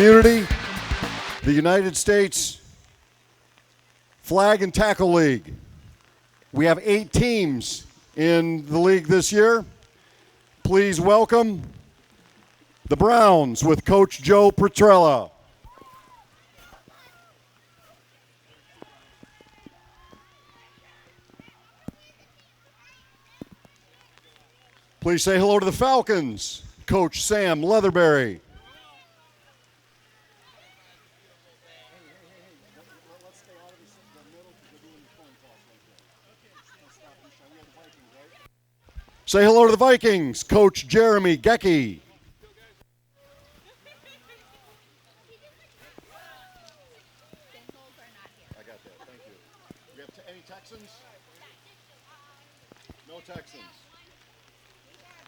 community, the United States Flag and Tackle League. We have 8 teams in the league this year. Please welcome the Browns with Coach Joe Petrella. Please say hello to the Falcons, Coach Sam Leatherberry. Say hello to the Vikings, Coach Jeremy Gecky. I got that, thank you. We have any Texans? No Texans.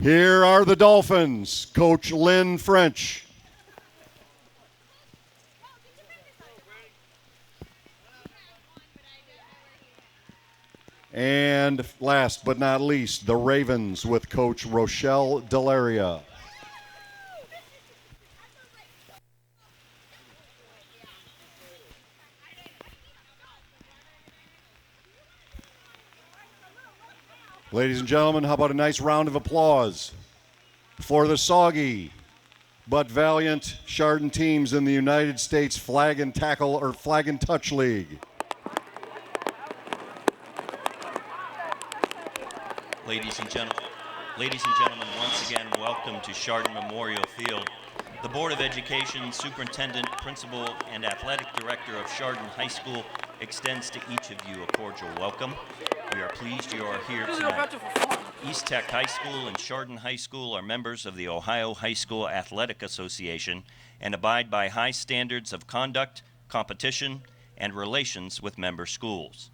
Here are the Dolphins, Coach Lynn French. And last but not least, the Ravens with Coach Rochelle Delaria. Ladies and gentlemen, how about a nice round of applause for the soggy but valiant Chardon teams in the United States Flag and Tackle or Flag and Touch League. Ladies and gentlemen, once again, welcome to Chardon Memorial Field. The Board of Education, Superintendent, Principal, and Athletic Director of Chardon High School extends to each of you a cordial welcome. We are pleased you are here tonight. East Tech High School and Chardon High School are members of the Ohio High School Athletic Association and abide by high standards of conduct, competition, and relations with member schools.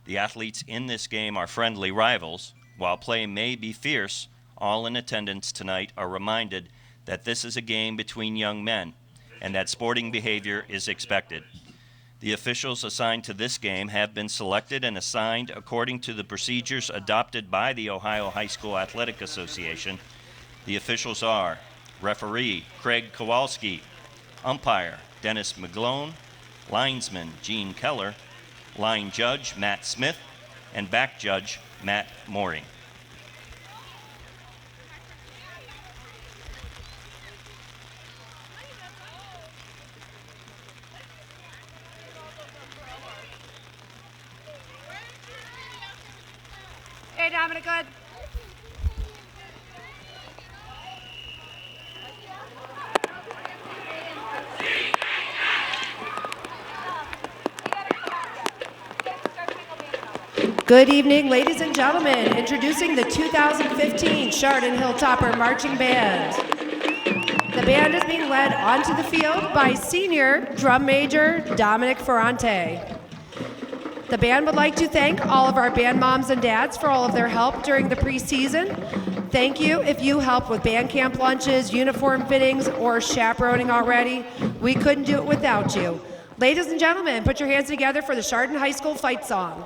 The athletes in this game are friendly rivals. While play may be fierce, all in attendance tonight are reminded that this is a game between young men and that sporting behavior is expected. The officials assigned to this game have been selected and assigned according to the procedures adopted by the Ohio High School Athletic Association. The officials are referee Craig Kowalski, umpire Dennis McGlone, linesman Gene Keller, line judge Matt Smith, and back judge Matt Mooring. Hey, Dominic, good. Good evening, ladies and gentlemen. Introducing the 2015 Chardon Hilltopper Marching Band. The band is being led onto the field by senior drum major Dominic Ferrante. The band would like to thank all of our band moms and dads for all of their help during the preseason. Thank you if you helped with band camp lunches, uniform fittings, or chaperoning already. We couldn't do it without you. Ladies and gentlemen, put your hands together for the Chardon High School fight song.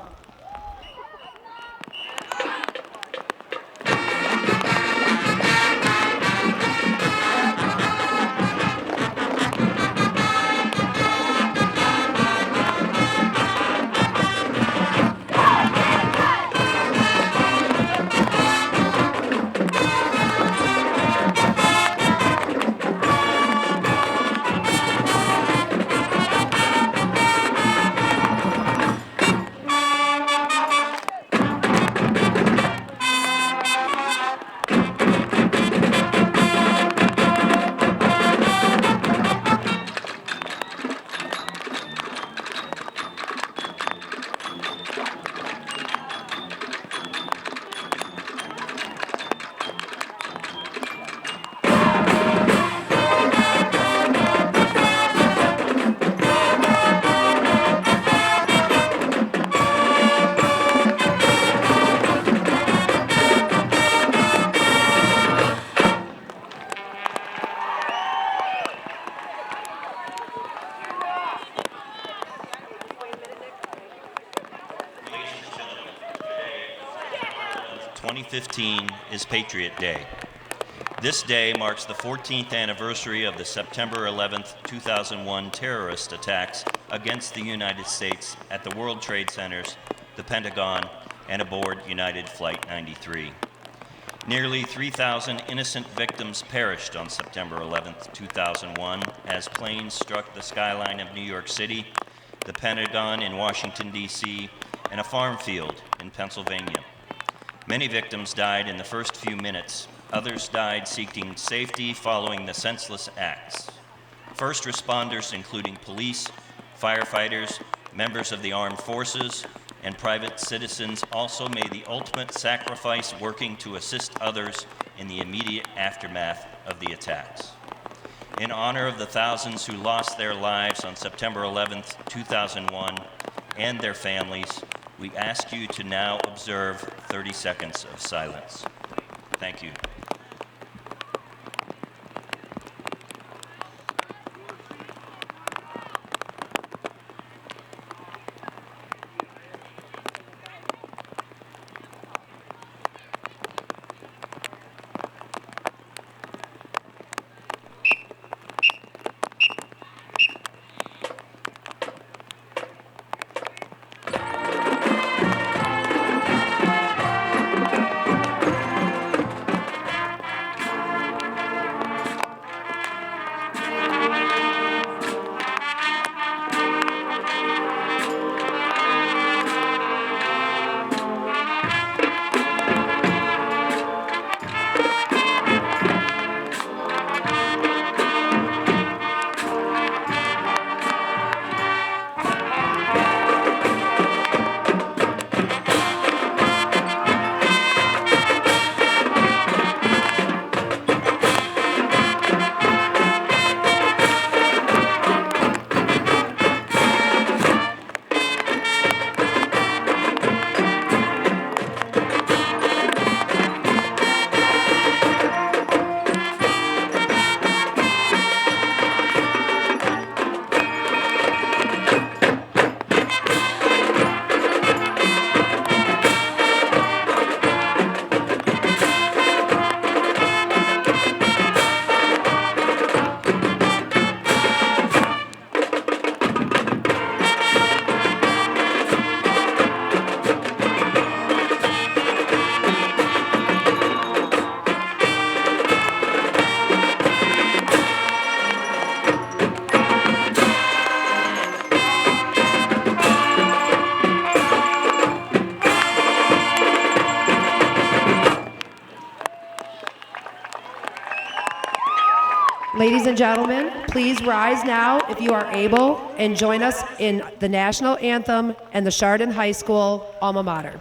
Is Patriot Day. This day marks the 14th anniversary of the September 11th, 2001 terrorist attacks against the United States at the World Trade Centers, the Pentagon, and aboard United Flight 93. Nearly 3,000 innocent victims perished on September 11th, 2001, as planes struck the skyline of New York City, the Pentagon in Washington, D.C., and a farm field in Pennsylvania. Many victims died in the first few minutes. Others died seeking safety following the senseless acts. First responders, including police, firefighters, members of the armed forces, and private citizens, also made the ultimate sacrifice working to assist others in the immediate aftermath of the attacks. In honor of the thousands who lost their lives on September 11th, 2001, and their families, we ask you to now observe 30 seconds of silence. Thank you. Ladies and gentlemen, please rise now if you are able and join us in the national anthem and the Chardon High School alma mater.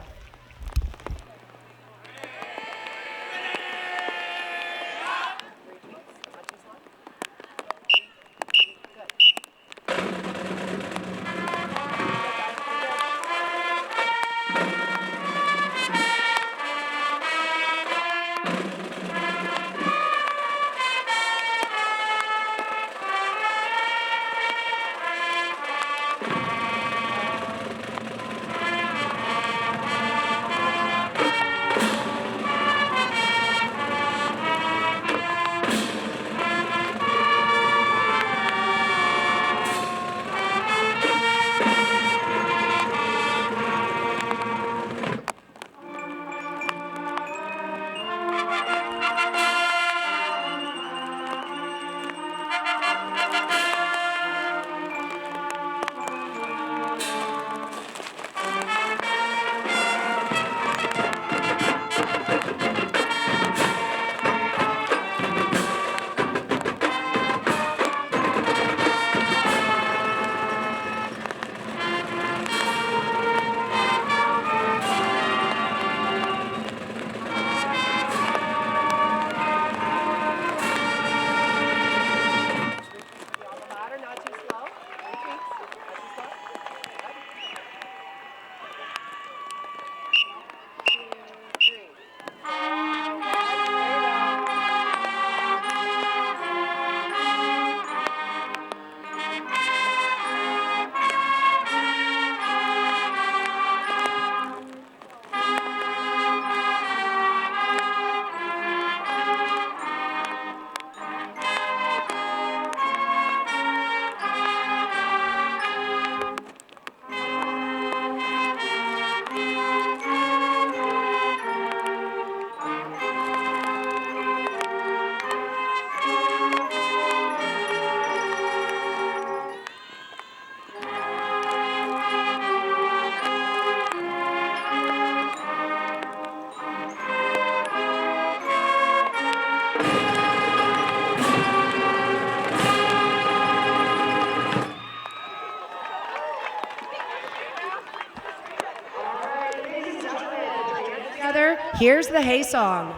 Here's the Hey Song.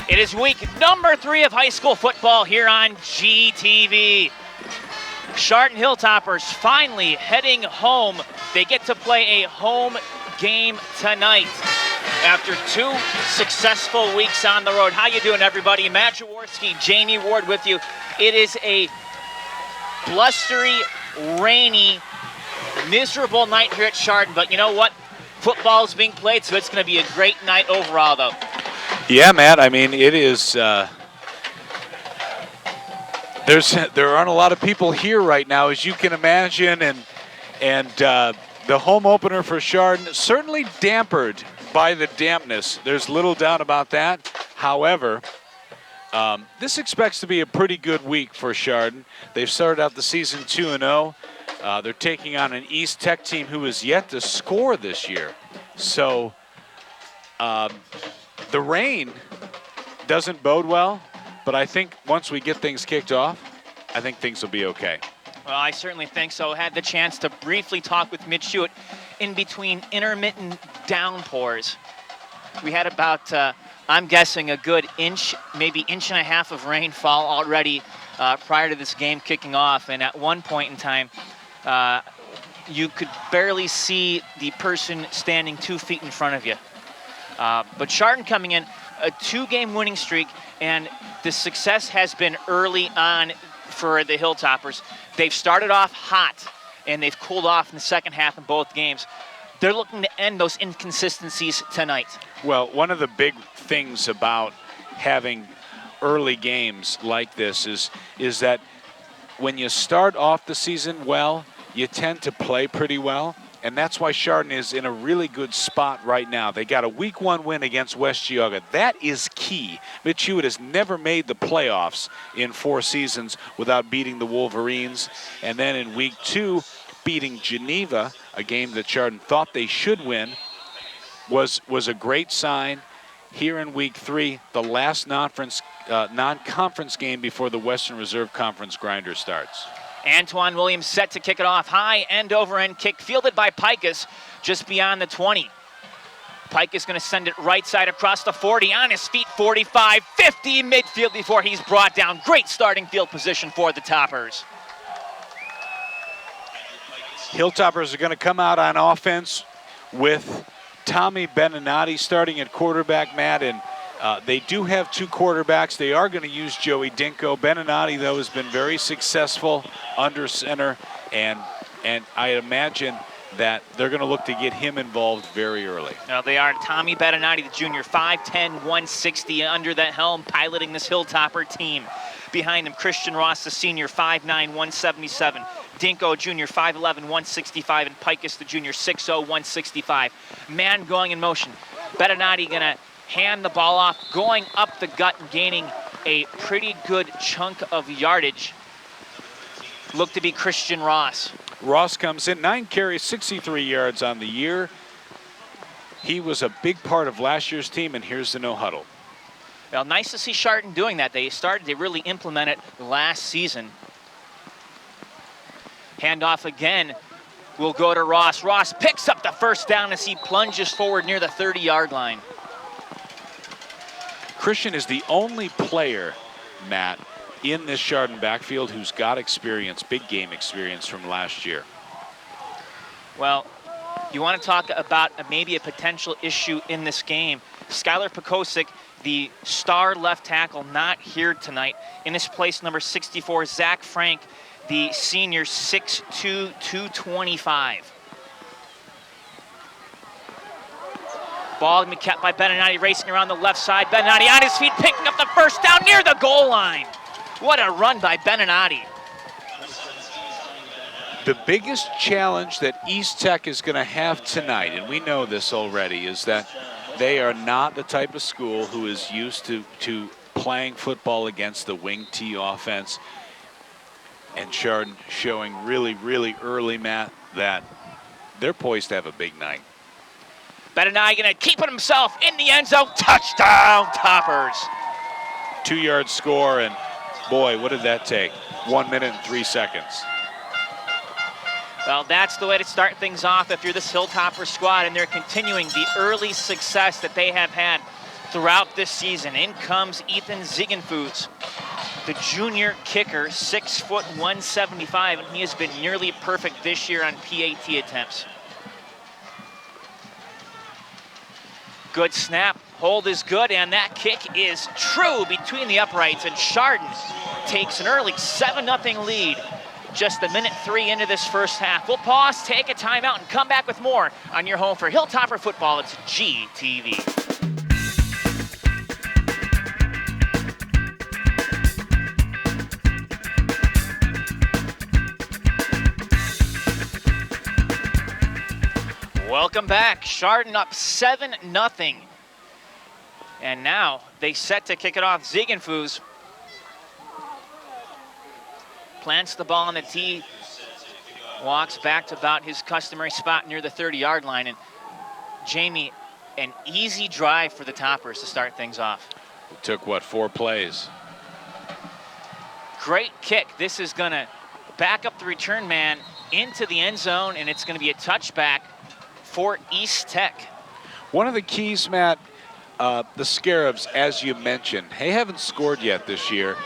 It is week number 3 of high school football here on GTV. Chardon Hilltoppers finally heading home. They get to play a home game tonight after 2 successful weeks on the road. How you doing, everybody? Matt Jaworski, Jamie Ward with you. It is a blustery, rainy, miserable night here at Chardon, but you know what? Football is being played, so it's going to be a great night overall, though. Yeah, Matt, I mean, it is, there aren't a lot of people here right now, as you can imagine, and the home opener for Chardon certainly dampered by the dampness. There's little doubt about that. However, this expects to be a pretty good week for Chardon. They've started out the season 2-0. They're taking on an East Tech team who is yet to score this year. So, the rain doesn't bode well, but I think once we get things kicked off, I think things will be okay. Well, I certainly think so. Had the chance to briefly talk with Mitch Hewitt in between intermittent downpours. We had about, I'm guessing, a good inch, maybe inch and a half of rainfall already prior to this game kicking off. And at one point in time, you could barely see the person standing 2 feet in front of you. But Chardon coming in, a 2-game winning streak, and the success has been early on for the Hilltoppers. They've started off hot, and they've cooled off in the second half in both games. They're looking to end those inconsistencies tonight. Well, one of the big things about having early games like this is that when you start off the season well, you tend to play pretty well. And that's why Chardon is in a really good spot right now. They got a week 1 win against West Geauga. That is key. Mitch Hewitt has never made the playoffs in 4 seasons without beating the Wolverines. And then in week 2, beating Geneva, a game that Chardon thought they should win, was a great sign. Here in week 3, the last non-conference game before the Western Reserve Conference grinder starts. Antoine Williams set to kick it off. High end-over-end kick fielded by Pikus just beyond the 20. Pikus going to send it right side across the 40, on his feet, 45, 50 midfield before he's brought down. Great starting field position for the Toppers. Hilltoppers are going to come out on offense with Tommy Beninati starting at quarterback, Matt, and they do have 2 quarterbacks. They are going to use Joey Dinko. Beninati, though, has been very successful under center, and I imagine that they're going to look to get him involved very early. Now they are. Tommy Beninati, the junior, 5'10", 160 under the helm, piloting this Hilltopper team. Behind him, Christian Ross, the senior, 5'9", 177. Dinko, junior, 5'11", 165, and Pikus, the junior, 6'0", 165. Man going in motion. Beninati going to hand the ball off, going up the gut and gaining a pretty good chunk of yardage looked to be Christian Ross. Ross comes in, 9 carries, 63 yards on the year. He was a big part of last year's team, and here's the no huddle. Well, nice to see Chardon doing that. They really implement it last season. Handoff again will go to Ross. Ross picks up the first down as he plunges forward near the 30-yard line. Christian is the only player, Matt, in this Chardon backfield who's got experience, big game experience from last year. Well, you want to talk about maybe a potential issue in this game. Skylar Pekosik, the star left tackle, not here tonight. In his place, number 64, Zach Frank, the senior, 6'2", 225. Ball gonna be kept by Beninati, racing around the left side. Beninati on his feet, picking up the first down near the goal line. What a run by Beninati. The biggest challenge that East Tech is going to have tonight, and we know this already, is that they are not the type of school who is used to playing football against the wing T offense. And Chardon showing really, really early, Matt, that they're poised to have a big night. Beninati gonna keep it himself in the end zone. Touchdown, Toppers. 2-yard score, and boy, what did that take? 1 minute and 3 seconds. Well, that's the way to start things off if you're this Hilltopper squad, and they're continuing the early success that they have had throughout this season. In comes Ethan Ziegenfuss, the junior kicker, 6 foot 175, and he has been nearly perfect this year on PAT attempts. Good snap, hold is good, and that kick is true between the uprights, and Chardon takes an early 7-0 lead. Just a minute 3 into this first half. We'll pause, take a timeout, and come back with more on your home for Hilltopper football. It's GTV. Welcome back. Chardon up 7-0. And now they set to kick it off. Ziegenfuss plants the ball on the tee, walks back to about his customary spot near the 30-yard line. And Jamie, an easy drive for the Toppers to start things off. It took, what, 4 plays? Great kick. This is going to back up the return man into the end zone, and it's going to be a touchback for East Tech. One of the keys, Matt, the Scarabs, as you mentioned, they haven't scored yet this year.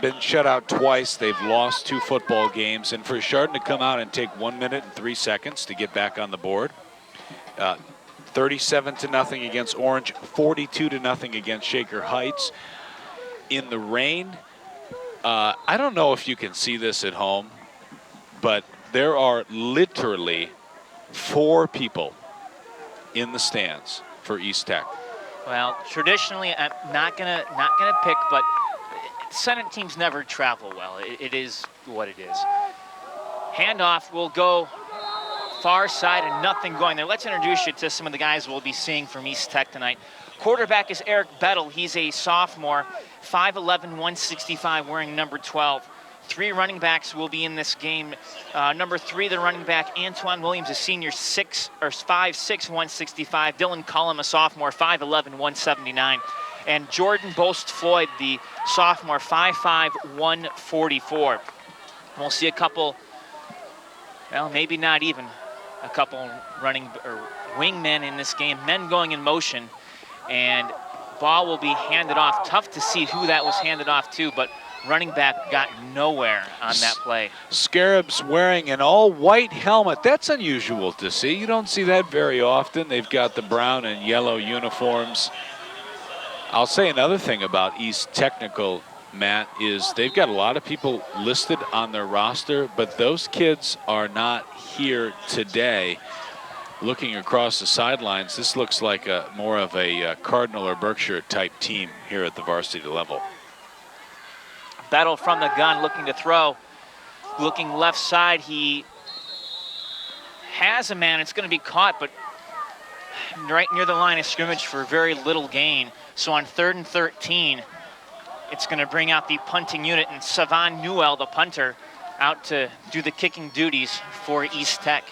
Been shut out twice. They've lost 2 football games. And for Chardon to come out and take 1 minute and 3 seconds to get back on the board, 37-0 against Orange, 42-0 against Shaker Heights. In the rain, I don't know if you can see this at home, but there are literally 4 people in the stands for East Tech. Well, traditionally, I'm not gonna pick, but Senate teams never travel well. It is what it is. Handoff will go far side and nothing going there. Let's introduce you to some of the guys we'll be seeing from East Tech tonight. Quarterback is Eric Bettel. He's a sophomore, 5'11", 165, wearing number 12. 3 running backs will be in this game. Number 3, the running back, Antoine Williams, a senior, 5'6", 165. Dylan Cullum, a sophomore, 5'11", 179. And Jordan Boast-Floyd, the sophomore, 5'5", 144. We'll see a couple, well, maybe not even, a couple running or wingmen in this game, men going in motion, and ball will be handed off. Tough to see who that was handed off to, but running back got nowhere on that play. Scarabs wearing an all-white helmet. That's unusual to see. You don't see that very often. They've got the brown and yellow uniforms. I'll say another thing about East Technical, Matt, is they've got a lot of people listed on their roster, but those kids are not here today. Looking across the sidelines, this looks like more of a Cardinal or Berkshire type team here at the varsity level. Battle from the gun, looking to throw. Looking left side, he has a man. It's going to be caught, but right near the line of scrimmage for very little gain. So on 3rd and 13, it's going to bring out the punting unit, and Savan Newell, the punter, out to do the kicking duties for East Tech.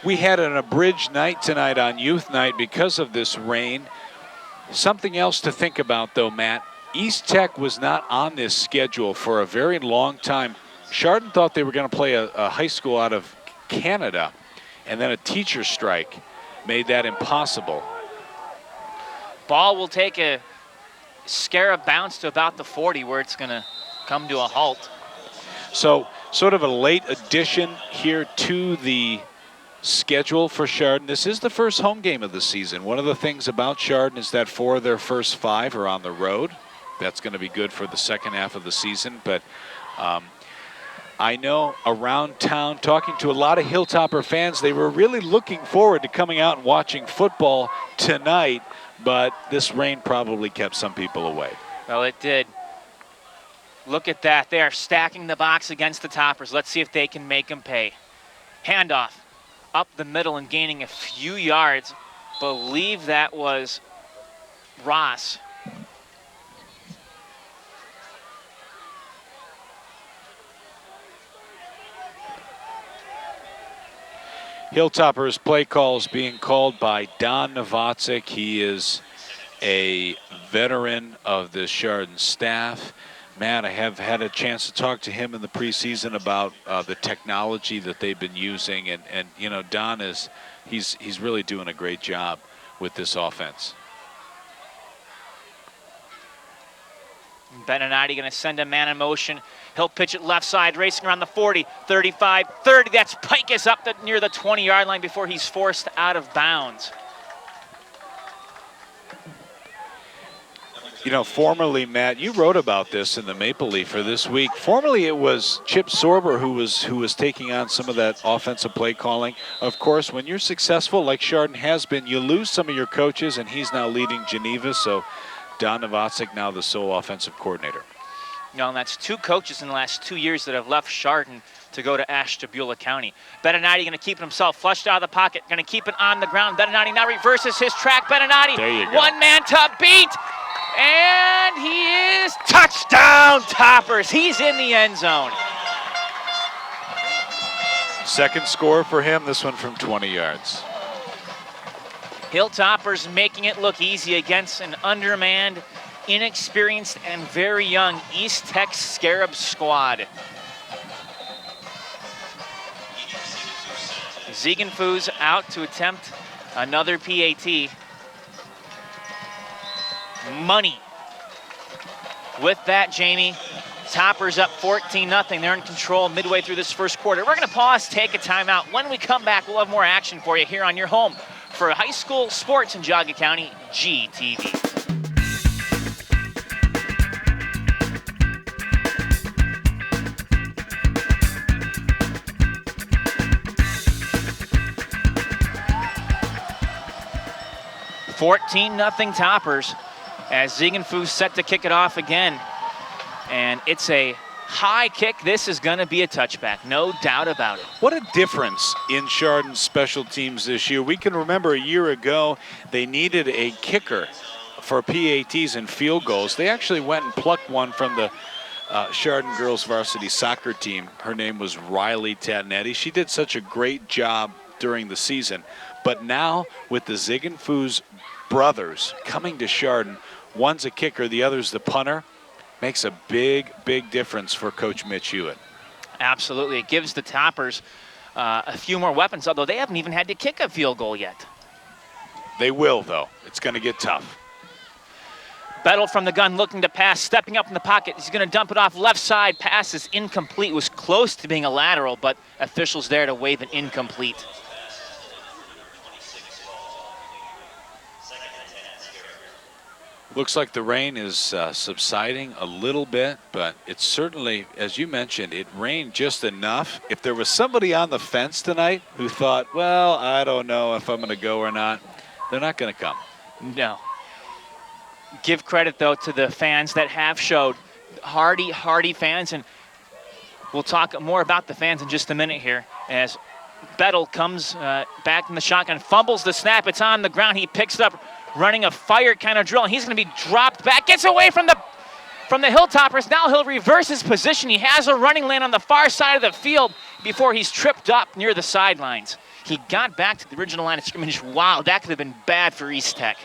We had an abridged night tonight on youth night because of this rain. Something else to think about, though, Matt. East Tech was not on this schedule for a very long time. Chardon thought they were going to play a high school out of Canada, and then a teacher strike made that impossible. Ball will take a scarab bounce to about the 40, where it's going to come to a halt. So sort of a late addition here to the schedule for Chardon. This is the first home game of the season. One of the things about Chardon is that 4 of their first 5 are on the road. That's going to be good for the second half of the season. But I know around town, talking to a lot of Hilltopper fans, they were really looking forward to coming out and watching football tonight, but this rain probably kept some people away. Well, it did. Look at that. They are stacking the box against the Toppers. Let's see if they can make them pay. Handoff up the middle and gaining a few yards. Believe that was Ross. Hilltoppers play calls being called by Don Novotzik. He is a veteran of the Chardon staff. Matt, I have had a chance to talk to him in the preseason about the technology that they've been using, and you know, Don he's really doing a great job with this offense. Beninati going to send a man in motion. He'll pitch it left side, racing around the 40, 35, 30. That's Pike is up near the 20-yard line before he's forced out of bounds. You know, formerly, Matt, you wrote about this in the Maple Leaf for this week. Formerly, it was Chip Sorber who was taking on some of that offensive play calling. Of course, when you're successful, like Chardon has been, you lose some of your coaches, and he's now leading Geneva. So Don Novotzik now the sole offensive coordinator. No, and that's 2 coaches in the last 2 years that have left Chardon to go to Ashtabula County. Beninati going to keep himself flushed out of the pocket, going to keep it on the ground. Beninati now reverses his track. Beninati, there you go. One man to beat. And he is touchdown Toppers. He's in the end zone. Second score for him, this one from 20 yards. Hilltoppers making it look easy against an undermanned, inexperienced, and very young East Tech Scarab squad. Ziegenfuss out to attempt another PAT. Money. With that, Jamie, Toppers up 14-0. They're in control midway through this first quarter. We're going to pause, take a timeout. When we come back, we'll have more action for you here on your home for high school sports in Geauga County, GTV. (14-0) Toppers as Ziegenfuss set to kick it off again. And it's a high kick. This is going to be a touchback, no doubt about it. What a difference in Chardon's special teams this year. We can remember a year ago they needed a kicker for PATs and field goals. They actually went and plucked one from the Chardon girls varsity soccer team. Her name was Riley Tadnetti. She did such a great job during the season. But now with the Ziegenfuss brothers coming to Chardon, one's a kicker, the other's the punter, makes a big, big difference for Coach Mitch Hewitt. Absolutely. It gives the Toppers a few more weapons, although they haven't even had to kick a field goal yet. They will, though. It's going to get tough. Bettle from the gun looking to pass, stepping up in the pocket. He's going to dump it off left side. Pass is incomplete. It was close to being a lateral, but officials there to wave an incomplete. Looks like the rain is subsiding a little bit, but it's certainly, as you mentioned, it rained just enough. If there was somebody on the fence tonight who thought, well, I don't know if I'm going to go or not, they're not going to come. No. Give credit, though, to the fans that have showed. Hardy fans, and we'll talk more about the fans in just a minute here as Bettle comes back in the shotgun, fumbles the snap. It's on the ground. He picks it up, running a fire kind of drill, and he's going to be dropped back. Gets away from the from the Hilltoppers. Now he'll reverse his position. He has a running lane on the far side of the field before he's tripped up near the sidelines. He got back to the original line of scrimmage. Wow, that could have been bad for East Tech.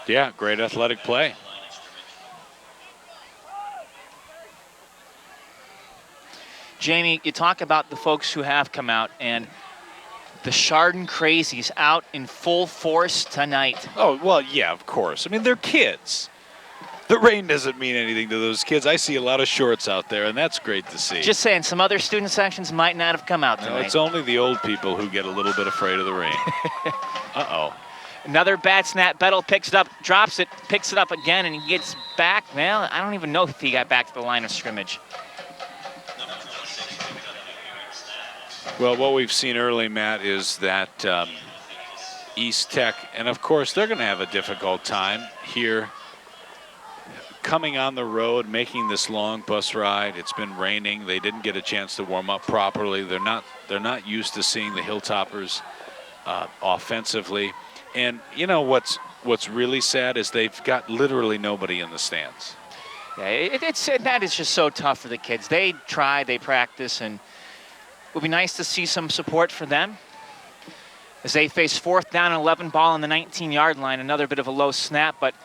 Yeah, great athletic play. Jamie, you talk about the folks who have come out, and the Chardon Crazies out in full force tonight. Oh, well, yeah, of course. I mean, they're kids. The rain doesn't mean anything to those kids. I see a lot of shorts out there, and that's great to see. Just saying, some other student sections might not have come out tonight. No, it's only the old people who get a little bit afraid of the rain. Uh-oh. Another bad snap. Bettel picks it up, drops it, picks it up again, and he gets back. Well, I don't even know if he got back to the line of scrimmage. Well, what we've seen early, Matt, is that East Tech, and of course they're going to have a difficult time here coming on the road, making this long bus ride. It's been raining. They didn't get a chance to warm up properly. They're not used to seeing the Hilltoppers offensively. And you know what's really sad is they've got literally nobody in the stands. Yeah, that is just so tough for the kids. They try, they practice, and it would be nice to see some support for them as they face 4th down and 11, ball on the 19-yard line. Another bit of a low snap, but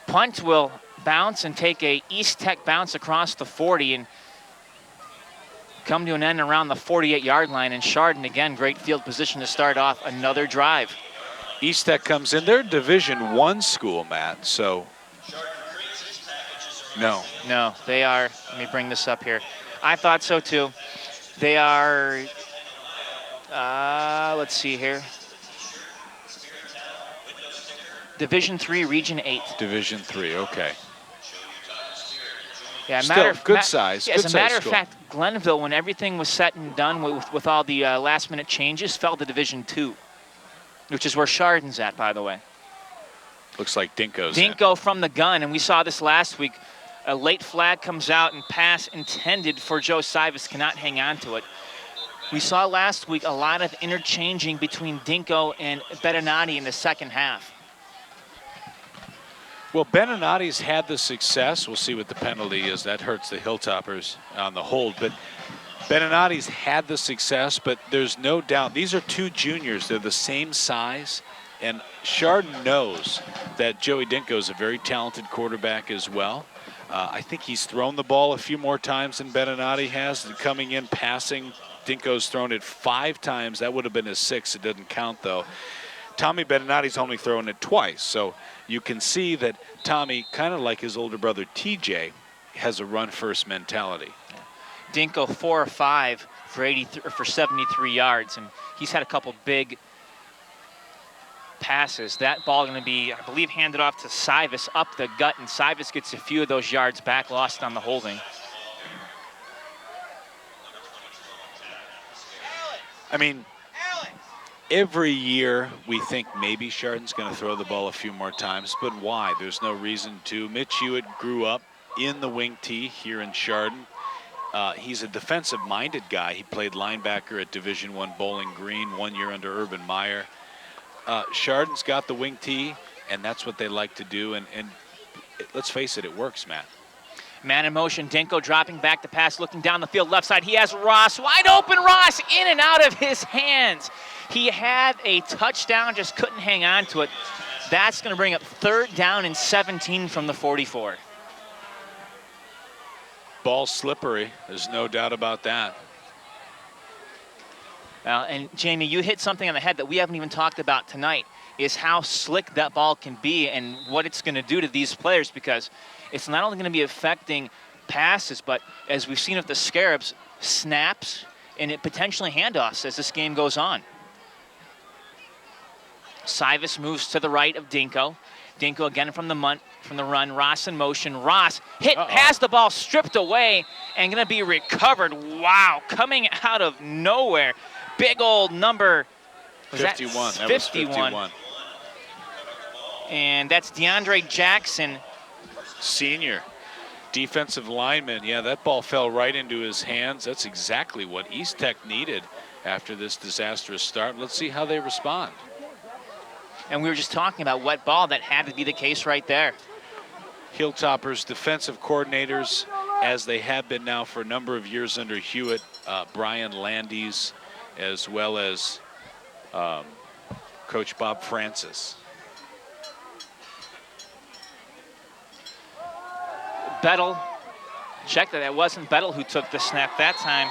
punt will bounce and take a East Tech bounce across the 40 and come to an end around the 48-yard line. And Chardon, again, great field position to start off another drive. East Tech comes in. They're a Division I school, Matt, so no. No, they are. Let me bring this up here. I thought so, too. They are, let's see here. Division III, Region 8. Division III, okay. Yeah, Still, good size. Yeah, good as a matter size of school. fact, Glenville, when everything was set and done with all the last-minute changes, fell to Division II, which is where Chardon's at, by the way. Looks like Dinko's Dinko from the gun, and we saw this last week. A late flag comes out and pass intended for Joe Sivas cannot hang on to it. We saw last week a lot of interchanging between Dinko and Bettinati in the second half. Well, Beninati's had the success. We'll see what the penalty is. That hurts the Hilltoppers on the hold. But Beninati's had the success, but there's no doubt. These are two juniors. They're the same size. And Chardon knows that Joey Dinko is a very talented quarterback as well. I think he's thrown the ball a few more times than Beninati has. Coming in, passing, Dinko's thrown it 5 times. That would have been his 6th. It doesn't count, though. Tommy Beninati's only thrown it twice. So you can see that Tommy, kind of like his older brother TJ, has a run-first mentality. Dinko 4 or 5 for 73 yards, and he's had a couple big passes. That ball going to be, I believe, handed off to Sivas up the gut, and Sivas gets a few of those yards back, lost on the holding. I mean, every year we think maybe Chardon's going to throw the ball a few more times, but why? There's no reason to. Mitch Hewitt grew up in the wing tee here in Chardon. He's a defensive-minded guy. He played linebacker at Division I Bowling Green 1 year under Urban Meyer. Chardon's got the wing tee, and that's what they like to do. And let's face it, it works, Matt. Man in motion, Dinko dropping back to pass, looking down the field, left side. He has Ross, wide open Ross, in and out of his hands. He had a touchdown, just couldn't hang on to it. That's going to bring up 3rd down and 17 from the 44. Ball slippery, there's no doubt about that. And Jamie, you hit something on the head that we haven't even talked about tonight, is how slick that ball can be and what it's going to do to these players, because it's not only going to be affecting passes, but as we've seen with the Scarabs, snaps and it potentially handoffs as this game goes on. Sivas moves to the right of Dinko. Dinko again from the run. Ross in motion. Ross has the ball stripped away and going to be recovered. Wow, coming out of nowhere. Big old number. 51. That was 51. And that's DeAndre Jackson. Senior defensive lineman. Yeah, that ball fell right into his hands. That's exactly what East Tech needed after this disastrous start. Let's see how they respond. And we were just talking about wet ball. That had to be the case right there. Hilltoppers defensive coordinators, as they have been now for a number of years under Hewitt, Brian Landis, as well as Coach Bob Francis. Bettel, check that wasn't Bettel who took the snap that time.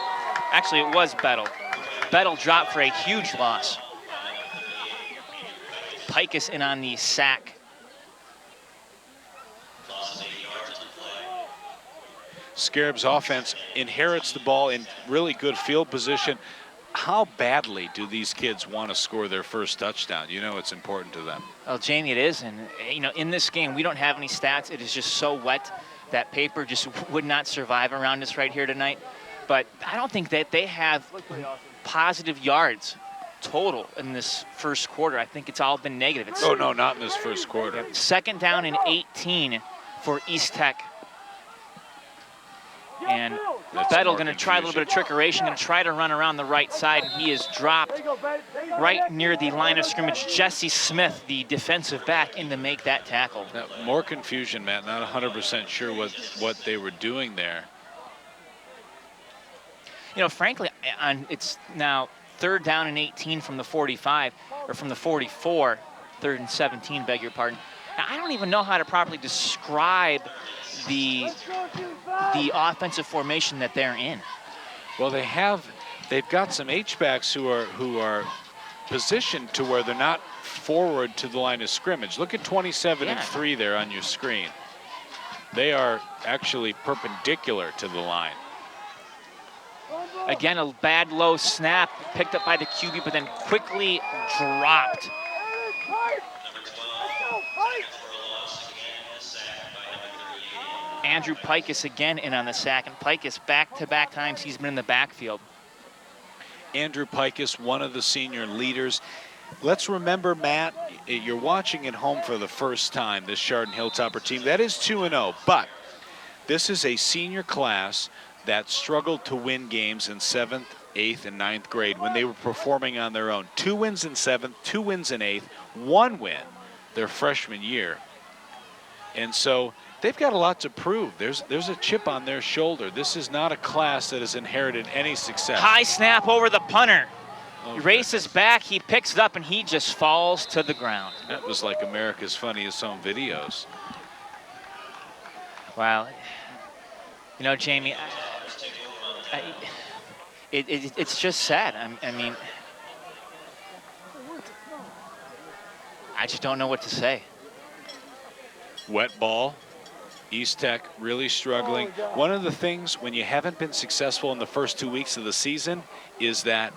Actually, it was Bettel. Bettel dropped for a huge loss. Pikus in on the sack. Scarab's offense inherits the ball in really good field position. How badly do these kids want to score their first touchdown? You know it's important to them. Well, Jamie, it is. And, you know, in this game, we don't have any stats. It is just so wet. That paper just would not survive around us right here tonight. But I don't think that they have positive yards total in this first quarter. I think it's all been negative. Oh, no, not in this first quarter. 2nd down and 18 for East Tech. And Bettel going to try a little bit of trickeration, going to try to run around the right side, and he is dropped right near the line of scrimmage. Jesse Smith, the defensive back, in to make that tackle. Now, more confusion, Matt. Not 100% sure what they were doing there. You know, frankly, it's now 3rd down and 18 from the 45, or from the 44, 3rd and 17, beg your pardon. Now, I don't even know how to properly describe the offensive formation that they're in. Well, they've got some H-backs who are positioned to where they're not forward to the line of scrimmage. Look at 27 and 3 there on your screen. They are actually perpendicular to the line. Again, a bad low snap picked up by the QB, but then quickly dropped. Andrew Pikus again in on the sack, and Pikus back-to-back times he's been in the backfield. Andrew Pikus, one of the senior leaders. Let's remember, Matt, you're watching at home for the first time, this Chardon Hilltopper team. That is 2-0, but this is a senior class that struggled to win games in 7th, 8th, and 9th grade when they were performing on their own. 2 wins in 7th, 2 wins in 8th, 1 win their freshman year. And so they've got a lot to prove. There's a chip on their shoulder. This is not a class that has inherited any success. High snap over the punter. He races back, he picks it up, and he just falls to the ground. That was like America's Funniest Home Videos. Wow. You know, Jamie, it's just sad. I mean, I just don't know what to say. Wet ball. East Tech really struggling. One of the things when you haven't been successful in the first 2 weeks of the season is that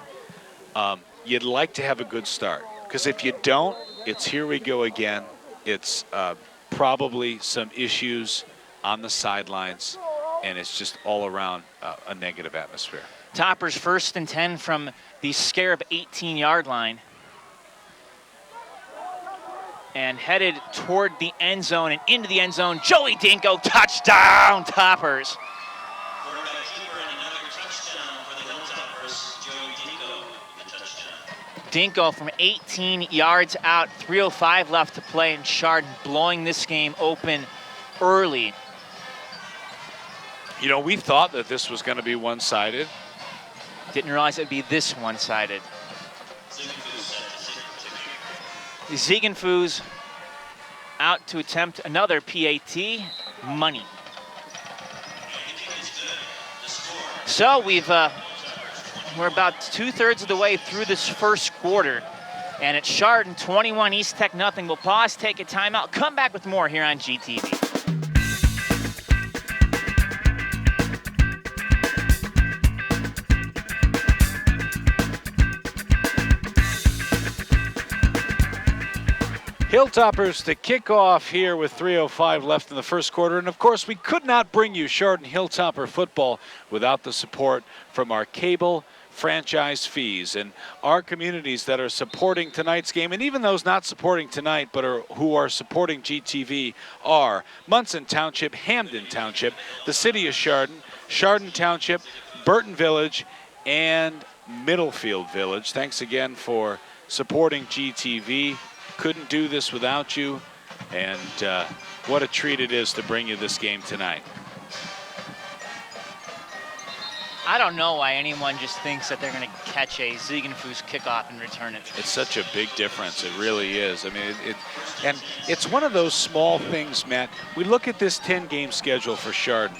you'd like to have a good start. Because if you don't, it's here we go again. It's probably some issues on the sidelines, and it's just all around a negative atmosphere. Toppers 1st and 10 from the Scarab 18-yard line. And headed toward the end zone and into the end zone. Joey Dinko, touchdown, Toppers. Dinko from 18 yards out, 3:05 left to play, and Chardon blowing this game open early. You know, we thought that this was going to be one-sided. Didn't realize it'd be this one-sided. Ziegenfuss out to attempt another PAT, money. So we're about 2/3 of the way through this first quarter, and it's Chardon 21, East Tech nothing. We'll pause, take a timeout, come back with more here on GTV. Hilltoppers to kick off here with 3:05 left in the first quarter. And of course, we could not bring you Chardon Hilltopper football without the support from our cable franchise fees and our communities that are supporting tonight's game, and even those not supporting tonight but who are supporting GTV are Munson Township, Hamden Township, the City of Chardon, Chardon Township, Burton Village, and Middlefield Village. Thanks again for supporting GTV. Couldn't do this without you. And what a treat it is to bring you this game tonight. I don't know why anyone just thinks that they're going to catch a Ziegenfuss kickoff and return it. It's such a big difference. It really is. I mean, and it's one of those small things, Matt. We look at this 10-game schedule for Chardon.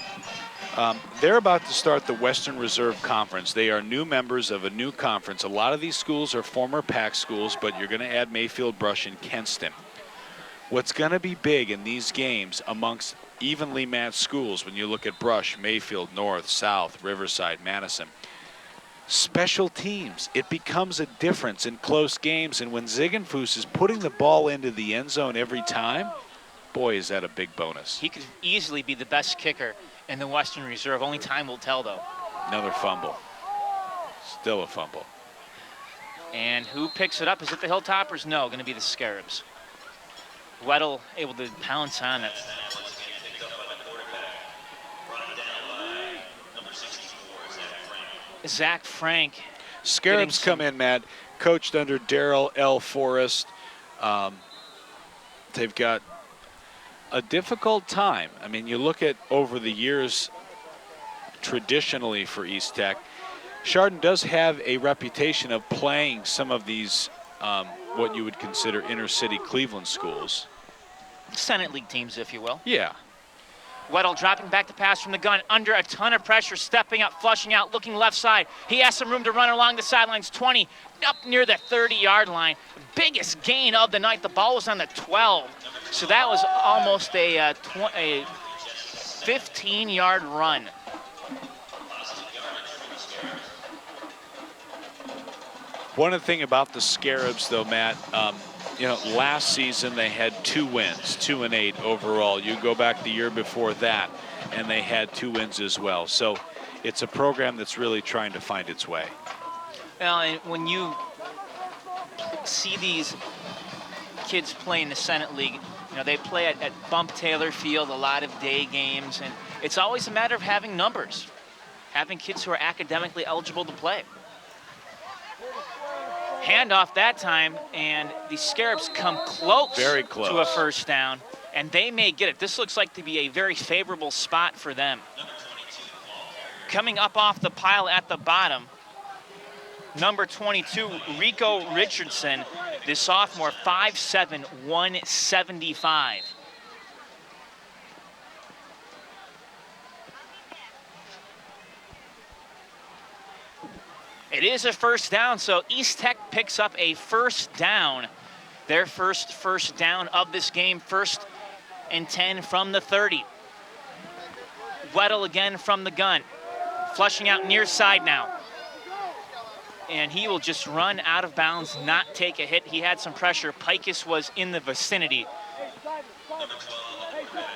They're about to start the Western Reserve Conference. They are new members of a new conference. A lot of these schools are former PAC schools, but you're going to add Mayfield, Brush, and Kenston. What's going to be big in these games amongst evenly matched schools, when you look at Brush, Mayfield, North, South, Riverside, Madison, special teams. It becomes a difference in close games, and when Ziegenfuss is putting the ball into the end zone every time, boy, is that a big bonus. He could easily be the best kicker in the Western Reserve. Only time will tell, though. Another fumble. Still a fumble. And who picks it up? Is it the Hilltoppers? No, going to be the Scarabs. Weddle able to pounce on it. Zach Frank. Scarabs come in, Matt, coached under Darrell L. Forrest. They've got a difficult time. I mean, you look at over the years, traditionally for East Tech, Chardon does have a reputation of playing some of these what you would consider inner city Cleveland schools. Senate League teams, if you will. Yeah. Weddle dropping back to pass from the gun, under a ton of pressure, stepping up, flushing out, looking left side. He has some room to run along the sidelines, 20, up near the 30-yard line. Biggest gain of the night. The ball was on the 12. So that was almost a 15-yard run. One of the things about the Scarabs, though, Matt, you know, last season they had 2 wins, 2-8 overall. You go back the year before that, and they had 2 wins as well. So it's a program that's really trying to find its way. Well, and when you see these kids play in the Senate League, you know, they play at Bump Taylor Field, a lot of day games, and it's always a matter of having numbers, having kids who are academically eligible to play. Handoff that time, and the Scarabs come close, very close to a first down, and they may get it. This looks like to be a very favorable spot for them. Coming up off the pile at the bottom, number 22, Rico Richardson, the sophomore, 5'7", 175. It is a first down, so East Tech picks up a first down. Their first down of this game, 1st and 10 from the 30. Weddle again from the gun, flushing out near side now. And he will just run out of bounds, not take a hit. He had some pressure. Pikus was in the vicinity.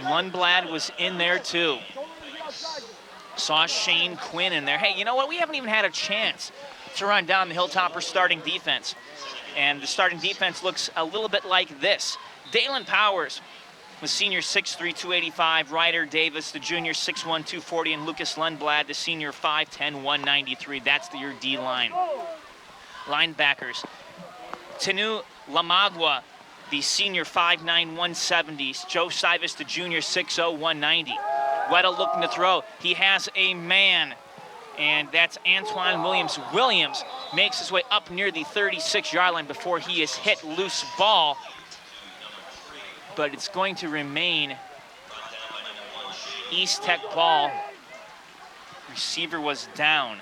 Lundblad was in there too. Saw Shane Quinn in there. Hey, you know what? We haven't even had a chance to run down the Hilltoppers starting defense. And the starting defense looks a little bit like this. Dalen Powers, the senior 6'3", 285. Ryder Davis, the junior 6'1", 240. And Lucas Lundblad, the senior 5'10", 193. That's your D-line. Linebackers. Tanu Lamagua, the senior 5'9", 170. Joe Sivas, the junior 6'0", 190. Weddle looking to throw. He has a man, and that's Antoine Williams. Williams makes his way up near the 36-yard line before he is hit. Loose ball, but it's going to remain East Tech ball. Receiver was down.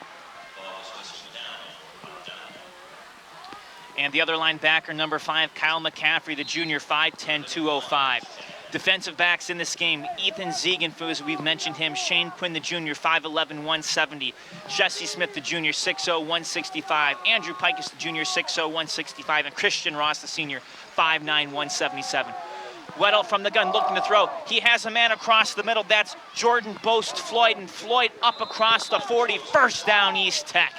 And the other linebacker, number 5, Kyle McCaffrey, the junior, 5'10", 205. Defensive backs in this game, Ethan Ziegenfuss, we've mentioned him. Shane Quinn, the junior, 5'11", 170. Jesse Smith, the junior, 6'0", 165. Andrew Pikus, the junior, 6'0", 165. And Christian Ross, the senior, 5'9", 177. Weddle from the gun looking to throw. He has a man across the middle. That's Jordan Boast Floyd, and Floyd up across the 40. First down, East Tech.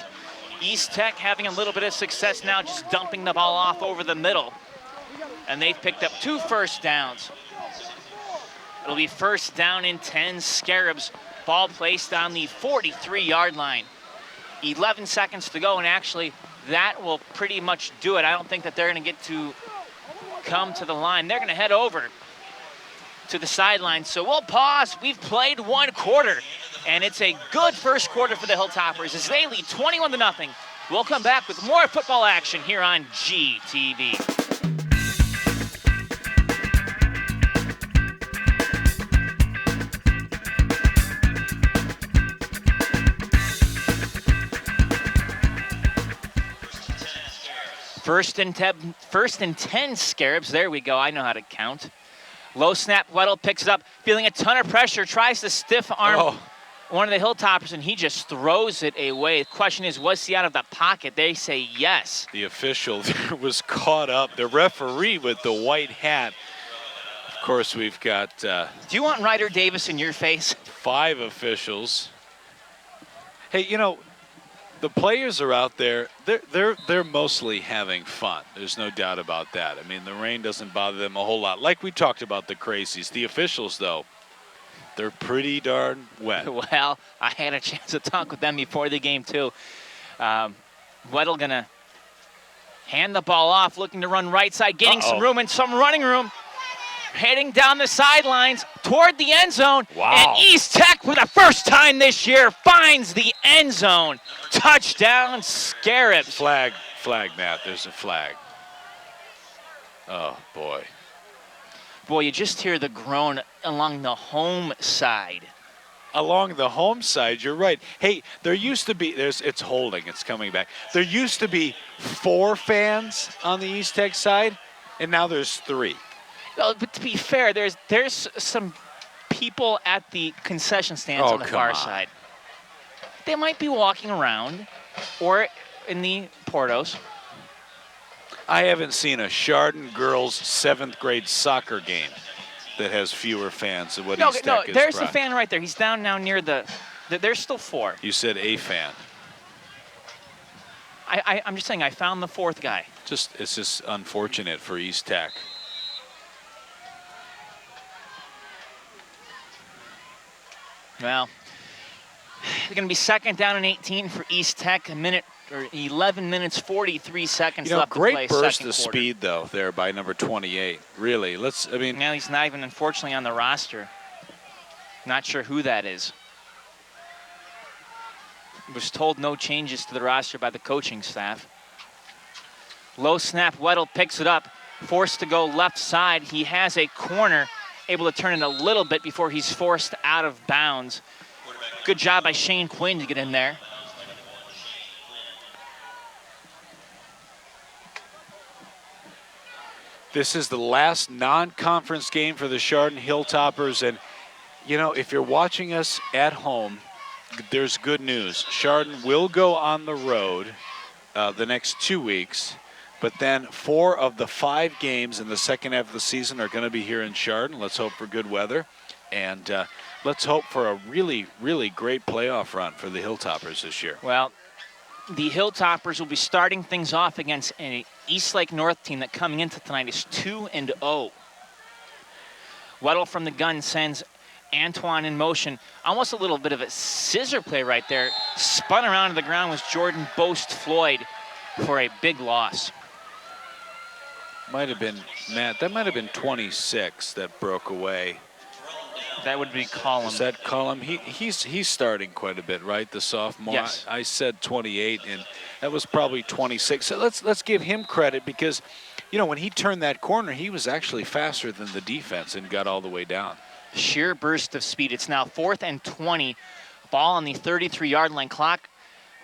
East Tech having a little bit of success now, just dumping the ball off over the middle. And they've picked up 2 first downs. It'll be first down and 10, Scarabs. Ball placed on the 43-yard line. 11 seconds to go, and actually that will pretty much do it. I don't think that they're going to get to come to the line. They're going to head over to the sideline. So we'll pause. We've played 1 quarter, and it's a good first quarter for the Hilltoppers as they lead 21-0. We'll come back with more football action here on GTV. First and 10 Scarabs. There we go. I know how to count. Low snap. Weddle picks it up, feeling a ton of pressure, tries to stiff arm one of the Hilltoppers, and he just throws it away. The question is, was he out of the pocket? They say yes. The official there was caught up. The referee with the white hat. Of course, we've got Do you want Ryder Davis in your face? 5 officials. Hey, you know, the players are out there. They're mostly having fun. There's no doubt about that. I mean, the rain doesn't bother them a whole lot. Like we talked about the crazies. The officials, though, they're pretty darn wet. Well, I had a chance to talk with them before the game, too. Weddle going to hand the ball off, looking to run right side, getting some room and some running room. Heading down the sidelines toward the end zone. Wow. And East Tech, for the first time this year, finds the end zone. Touchdown, Scarabs. Flag, Matt. There's a flag. Oh, boy. Boy, you just hear the groan along the home side. Along the home side, you're right. Hey, there used to be, it's holding, it's coming back. There used to be 4 fans on the East Tech side, and now there's 3. Well, but to be fair, there's some people at the concession stands on the far side. They might be walking around or in the portos. I haven't seen a Chardon girls 7th grade soccer game that has fewer fans than what East Tech is. There's a fan right there. He's down now near there's still 4. You said a fan. I'm just saying I found the 4th guy. It's just unfortunate for East Tech. Well, it's going to be 2nd down and 18 for East Tech. 11 minutes, 43 seconds left to play. Great burst second of quarter. speed, though, there by number 28. Really, Now he's not even, unfortunately, on the roster. Not sure who that is. Was told no changes to the roster by the coaching staff. Low snap, Weddle picks it up, forced to go left side. He has a corner, able to turn it a little bit before he's forced out of bounds. Good job by Shane Quinn to get in there. This is the last non-conference game for the Chardon Hilltoppers, and you know, if you're watching us at home, there's good news. Chardon will go on the road the next 2 weeks, but then 4 of the 5 games in the second half of the season are going to be here in Chardon. Let's hope for good weather, and let's hope for a really, really great playoff run for the Hilltoppers this year. Well, the Hilltoppers will be starting things off against an Eastlake North team that coming into tonight is 2-0. Weddle from the gun sends Antoine in motion. Almost a little bit of a scissor play right there. Spun around to the ground was Jordan Boast-Floyd for a big loss. Might have been, Matt, that might have been 26 that broke away. That would be Collum. Is that Collum? He's starting quite a bit, right? The sophomore. Yes. I said 28, and that was probably 26. So let's give him credit because, you know, when he turned that corner, he was actually faster than the defense and got all the way down. Sheer burst of speed. It's now 4th and 20. Ball on the 33-yard line. Clock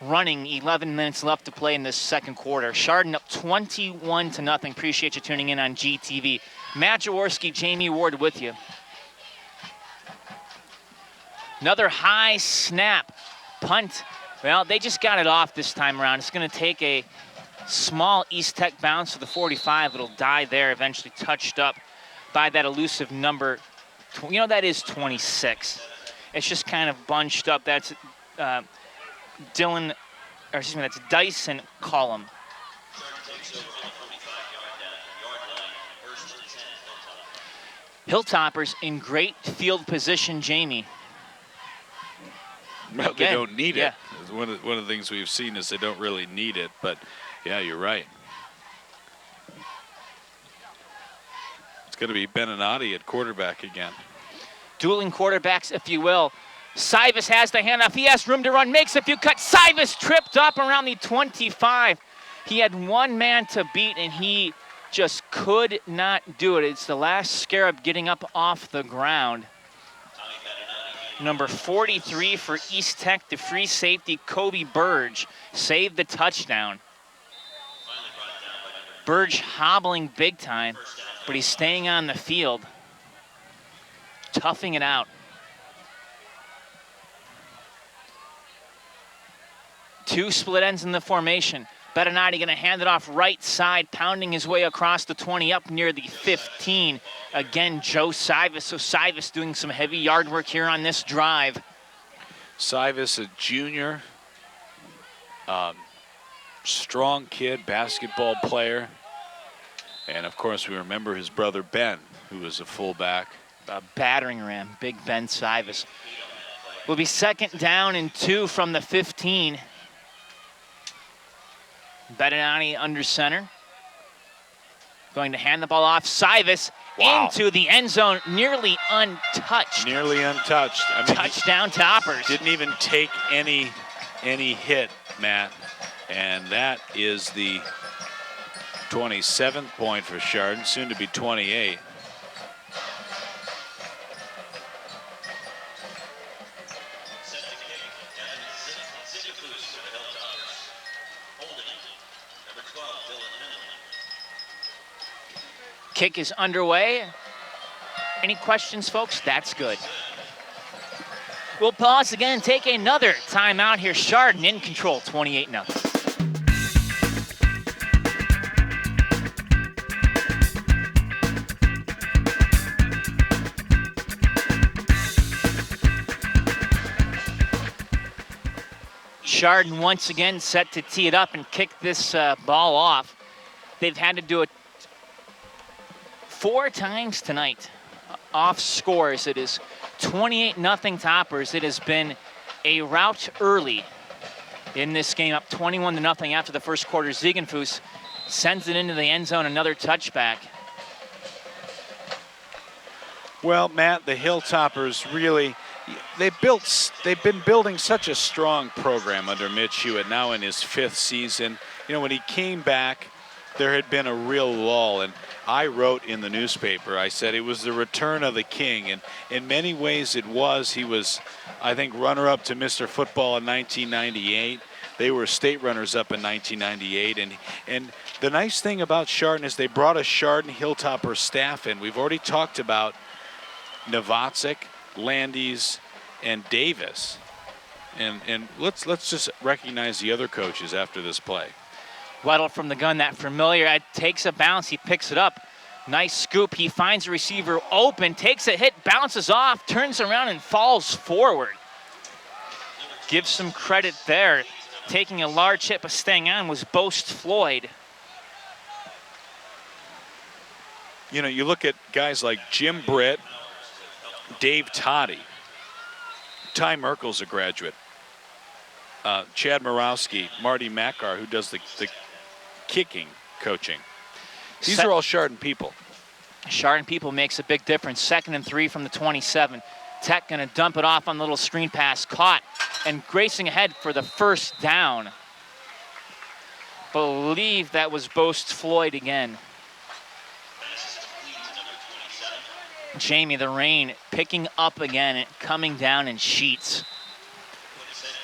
running. 11 minutes left to play in this second quarter. Chardon up 21-0. Appreciate you tuning in on GTV. Matt Jaworski, Jamie Ward with you. Another high snap. Punt. Well, they just got it off this time around. It's going to take a small East Tech bounce to the 45. It'll die there, eventually touched up by that elusive number. You know, that is 26. It's just kind of bunched up. That's that's Dyson Collum. Hilltoppers in great field position, Jamie. Well, they don't need yeah. it. One of the things we've seen is they don't really need it, but yeah, you're right. going to be Beninati at quarterback again. Dueling quarterbacks, if you will. Cybus has the handoff. He has room to run, makes a few cuts. Cybus tripped up around the 25. He had one man to beat, and he just could not do it. It's the last Scarab getting up off the ground. Number 43 for East Tech, the free safety, Kobe Burge, saved the touchdown. Burge hobbling big time, but he's staying on the field, toughing it out. Two split ends in the formation. Bettinati going to hand it off right side, pounding his way across the 20 up near the 15. Again, Joe Cybus. So Cybus doing some heavy yard work here on this drive. Cybus, a junior, strong kid, basketball player. And of course, we remember his brother Ben, who was a fullback. A battering ram, Big Ben Cybus. Will be 2nd down and 2 from the 15. Bettinati under center. Going to hand the ball off. Cybus into the end zone, nearly untouched. Nearly untouched. I mean, touchdown Toppers. Didn't even take any hit, Matt. And that is the 27th point for Chardon, soon to be 28. Kick is underway. Any questions, folks? That's good. We'll pause again and take another timeout here. Chardon in control, 28-0. Chardon once again set to tee it up and kick this ball off. They've had to do it 4 times tonight. Off scores, it is 28-0 Toppers. It has been a rout early in this game, up 21-0 after the first quarter. Ziegenfuss sends it into the end zone, another touchback. Well, Matt, the Hilltoppers really, they've been building such a strong program under Mitch Hewitt, now in his 5th season. You know, when he came back, there had been a real lull, and I wrote in the newspaper, I said it was the return of the king, and in many ways it was. He was, I think, runner-up to Mr. Football in 1998. They were state runners-up in 1998, and the nice thing about Chardon is they brought a Chardon Hilltopper staff in. We've already talked about Novotzik, Landis, and Davis, and let's just recognize the other coaches after this play. Weddle from the gun, that familiar. It takes a bounce, he picks it up. Nice scoop, he finds a receiver open, takes a hit, bounces off, turns around and falls forward. Give some credit there. Taking a large hit but staying on was Boast Floyd. You know, you look at guys like Jim Britt, Dave Toddy, Ty Merkel's a graduate, Chad Morawski, Marty Makar, who does the kicking coaching. These are all Chardon people. Chardon people makes a big difference. 2nd and 3 from the 27. Tech going to dump it off on the little screen pass. Caught and racing ahead for the 1st down. Believe that was Boast Floyd again. Jamie, the rain picking up again and coming down in sheets.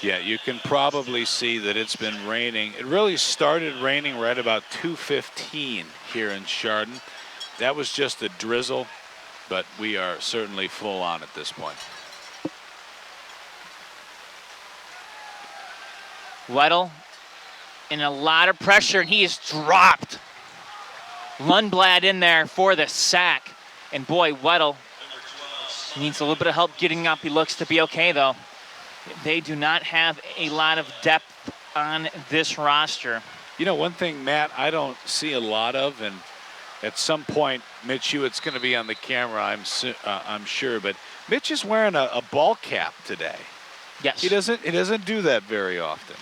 Yeah, you can probably see that it's been raining. It really started raining right about 2:15 here in Chardon. That was just a drizzle, but we are certainly full on at this point. Weddle in a lot of pressure, and he is dropped. Lundblad in there for the sack. And boy, Weddle needs a little bit of help getting up. He looks to be okay, though. They do not have a lot of depth on this roster. You know, one thing, Matt, I don't see a lot of, and at some point, Mitch Hewitt's going to be on the camera, I'm sure, but Mitch is wearing a ball cap today. Yes. He doesn't do that very often.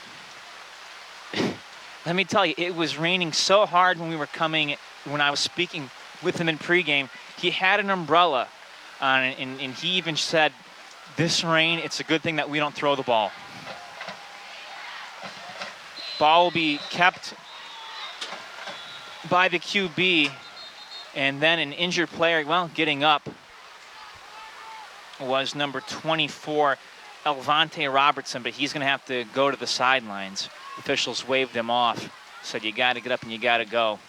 Let me tell you, it was raining so hard when we were coming, when I was speaking with him in pregame. He had an umbrella on it, and he even said, this rain, it's a good thing that we don't throw the ball. Ball will be kept by the QB, and then an injured player, well, getting up was number 24, Elvante Robertson, but he's going to have to go to the sidelines. Officials waved him off, said you got to get up and you got to go.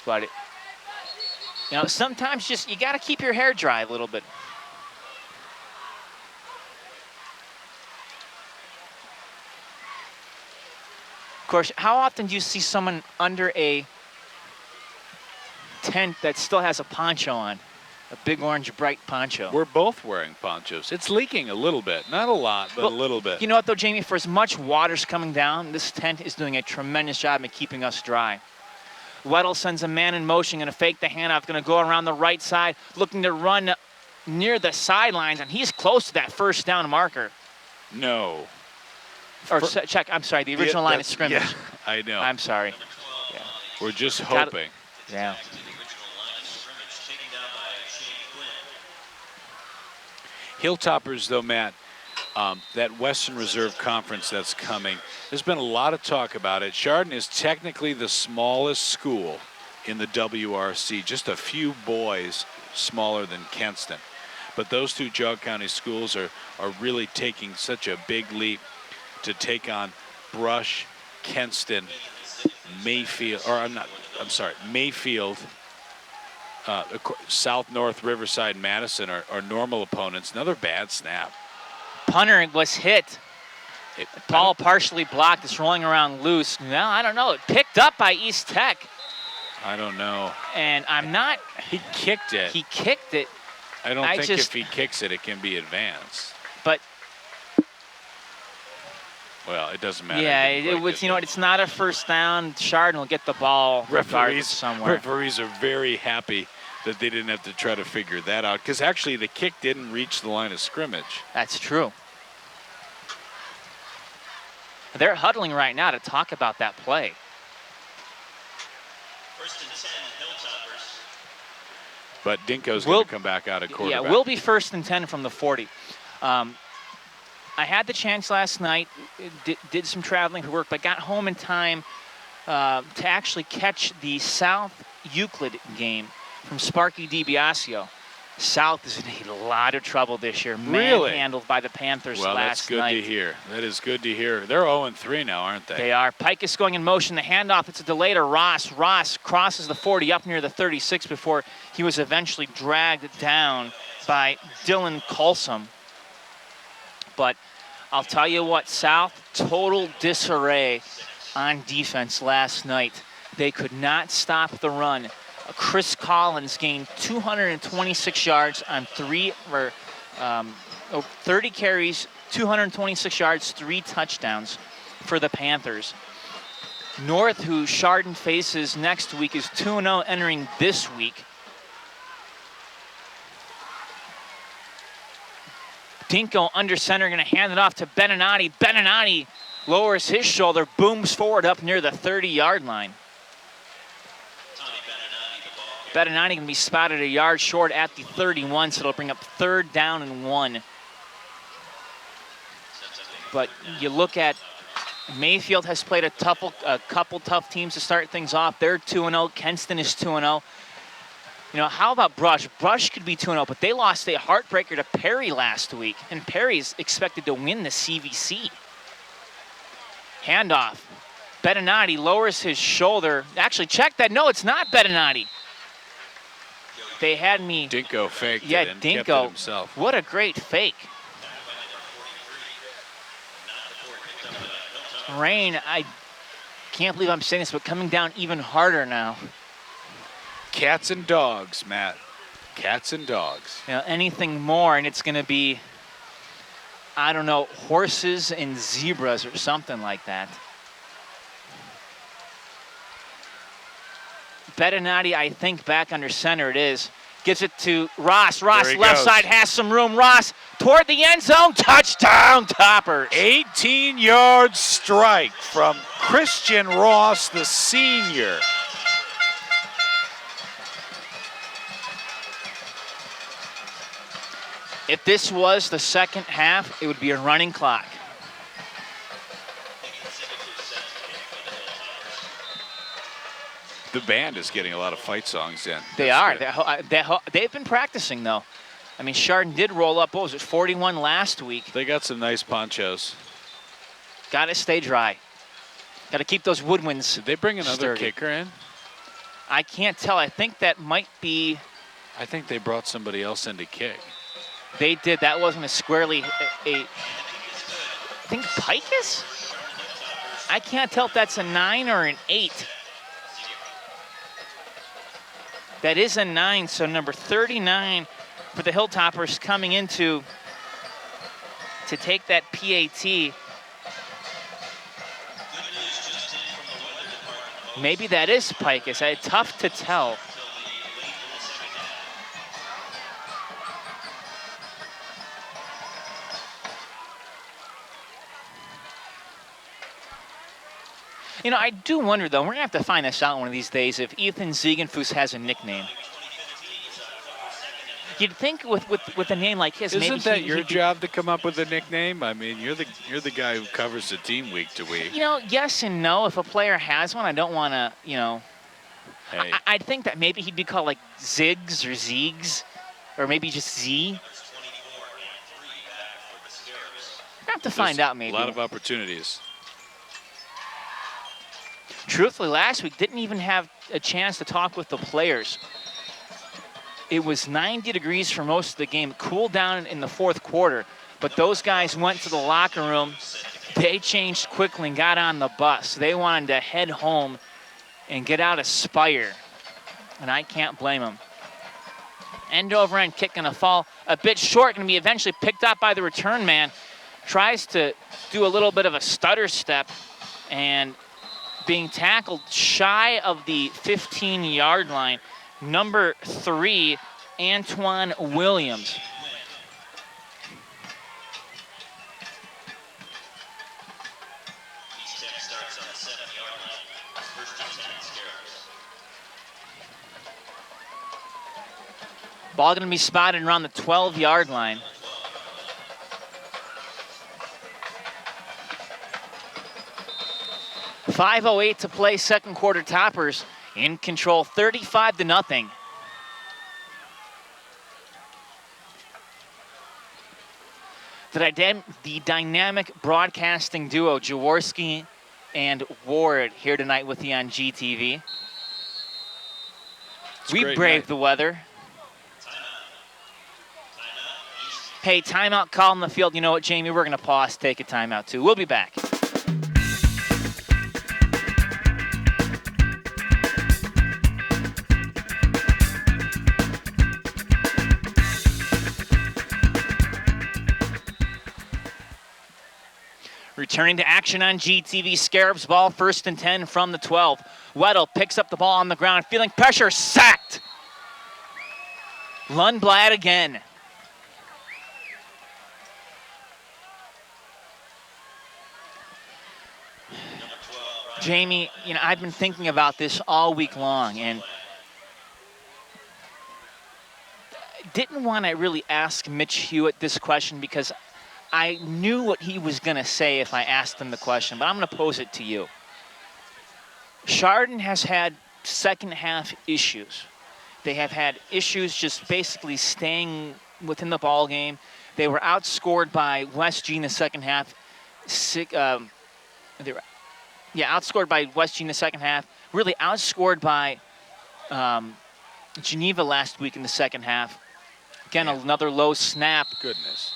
But, sometimes just you got to keep your hair dry a little bit. Of course, how often do you see someone under a tent that still has a poncho on? A big orange bright poncho. We're both wearing ponchos. It's leaking a little bit. Not a lot, but a little bit. You know what, though, Jamie? For as much water's coming down, this tent is doing a tremendous job of keeping us dry. Weddle sends a man in motion, going to fake the handoff, going to go around the right side, looking to run near the sidelines, and he's close to that first down marker. No. Or check, I'm sorry, the original line of scrimmage. Yeah, I know. I'm sorry. Yeah. We're just hoping. Yeah. Hilltoppers, though, Matt, that Western Reserve Conference that's coming, there's been a lot of talk about it. Chardon is technically the smallest school in the WRC, just a few boys smaller than Kenston. But those two Jog County schools are really taking such a big leap to take on Brush, Kenston, Mayfield, Mayfield, South North, Riverside, Madison are normal opponents. Another bad snap. Punter was hit. Ball partially blocked. It's rolling around loose. Well, I don't know. It picked up by East Tech. I don't know. And I'm not. He kicked it. He kicked it. I don't think if he kicks it, it can be advanced. But. Well, it doesn't matter. Yeah, it was. You know what? It's not a first down. Chardon will get the ball regardless somewhere. Referees are very happy that they didn't have to try to figure that out, because actually the kick didn't reach the line of scrimmage. That's true. They're huddling right now to talk about that play. First and 10, Hilltoppers. But Dinko's going to come back out at quarterback. Yeah, we'll be first and 10 from the 40. I had the chance last night, did some traveling for work, but got home in time to actually catch the South Euclid game from Sparky DiBiasio. South is in a lot of trouble this year. Really? Manhandled by the Panthers well, last night. Well, that's good to hear. That is good to hear. They're 0-3 now, aren't they? They are. Pike is going in motion. The handoff, it's a delay to Ross. Ross crosses the 40 up near the 36 before he was eventually dragged down by Dylan Colsom. But I'll tell you what, South, total disarray on defense last night. They could not stop the run. Chris Collins gained 226 yards on 30 carries, 226 yards, 3 touchdowns for the Panthers. North, who Chardon faces next week, is 2-0 entering this week. Dinko under center, going to hand it off to Beninati. Beninati lowers his shoulder, booms forward up near the 30-yard line. Beninati going to be spotted a yard short at the 31, so it'll bring up 3rd down and 1. But you look at Mayfield has played a couple tough teams to start things off. They're 2-0. Kenston is 2-0. You know, how about Brush? Brush could be 2-0, but they lost a heartbreaker to Perry last week, and Perry's expected to win the CVC. Handoff. Beninati lowers his shoulder. Actually, check that. No, it's not Beninati. They had me. Dinko faked it and kept it himself. What a great fake. Rain, I can't believe I'm saying this, but coming down even harder now. Cats and dogs, Matt. Cats and dogs. You know, anything more, and it's going to be, I don't know, horses and zebras or something like that. Beninati, I think, back under center it is. Gives it to Ross. Ross, left side, has some room. Ross, toward the end zone. Touchdown, Toppers. 18-yard strike from Christian Ross, the senior. If this was the second half, it would be a running clock. The band is getting a lot of fight songs in. They are. They've been practicing, though. I mean, Chardon did roll up, what was it, 41 last week. They got some nice ponchos. Got to stay dry. Got to keep those woodwinds Did they bring another sturdy. kicker in? I can't tell. I think that might be. I think they brought somebody else in to kick. They did. That wasn't a squarely I think Picus? I can't tell if that's a 9 or an 8. That is a 9, so number 39 for the Hilltoppers coming into to take that PAT. Maybe that is Picus. Tough to tell. You know, I do wonder, though, we're going to have to find this out one of these days, if Ethan Ziegenfuss has a nickname. You'd think with a name like his, Isn't that your job to come up with a nickname? I mean, you're the guy who covers the team week to week. You know, yes and no. If a player has one, I don't want to, you know. Hey. I'd think that maybe he'd be called like Ziggs or Zeegs, or maybe just Z. We're going to have to find out, maybe. A lot of opportunities. Truthfully, last week didn't even have a chance to talk with the players. It was 90 degrees for most of the game, cooled down in the fourth quarter, but those guys went to the locker room. They changed quickly and got on the bus. They wanted to head home and get out of Spire, and I can't blame them. End over end kick going to fall a bit short, going to be eventually picked up by the return man. Tries to do a little bit of a stutter step, and being tackled shy of the 15-yard line. Number 3, Antoine Williams. Ball going to be spotted around the 12-yard line. .508 to play, second quarter. Toppers in control, 35-0. The dynamic broadcasting duo, Jaworski and Ward, here tonight with you on GTV. We braved the weather. Hey, timeout call on the field. You know what, Jamie? We're going to pause, take a timeout too. We'll be back. Returning to action on GTV, Scarabs ball, 1st and 10 from the 12. Weddle picks up the ball on the ground, feeling pressure, sacked. Lundblad again. Jamie, you know, I've been thinking about this all week long, and didn't want to really ask Mitch Hewitt this question because I knew what he was going to say if I asked him the question, but I'm going to pose it to you. Chardon has had second half issues. They have had issues just basically staying within the ball game. They were outscored by West G in the second half. Outscored by West G in the second half. Really outscored by Geneva last week in the second half. Again, another low snap. Goodness.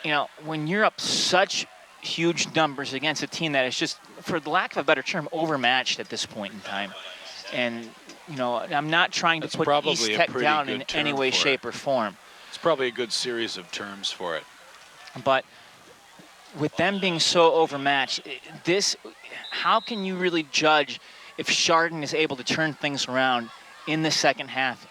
You know, when you're up such huge numbers against a team that is just, for the lack of a better term, overmatched at this point in time. And, you know, I'm not trying to put East Tech down in any way, shape, or form. It's probably a good series of terms for it. But with them being so overmatched, how can you really judge if Chardon is able to turn things around in the second half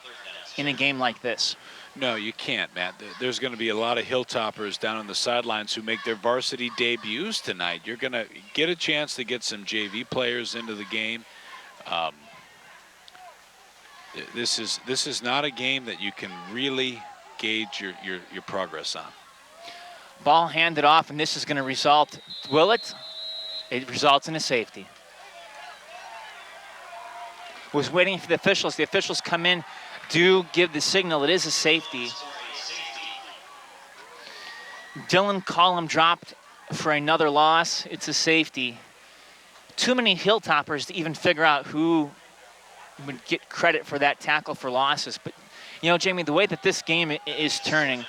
in a game like this? No, you can't, Matt. There's going to be a lot of Hilltoppers down on the sidelines who make their varsity debuts tonight. You're going to get a chance to get some JV players into the game. This is not a game that you can really gauge your progress on. Ball handed off, and this is going to result, will it? It results in a safety. Was waiting for the officials. The officials come in, do give the signal. It is a safety. Dylan Collum dropped for another loss. It's a safety. Too many Hilltoppers to even figure out who would get credit for that tackle for losses. But, you know, Jamie, the way that this game is turning,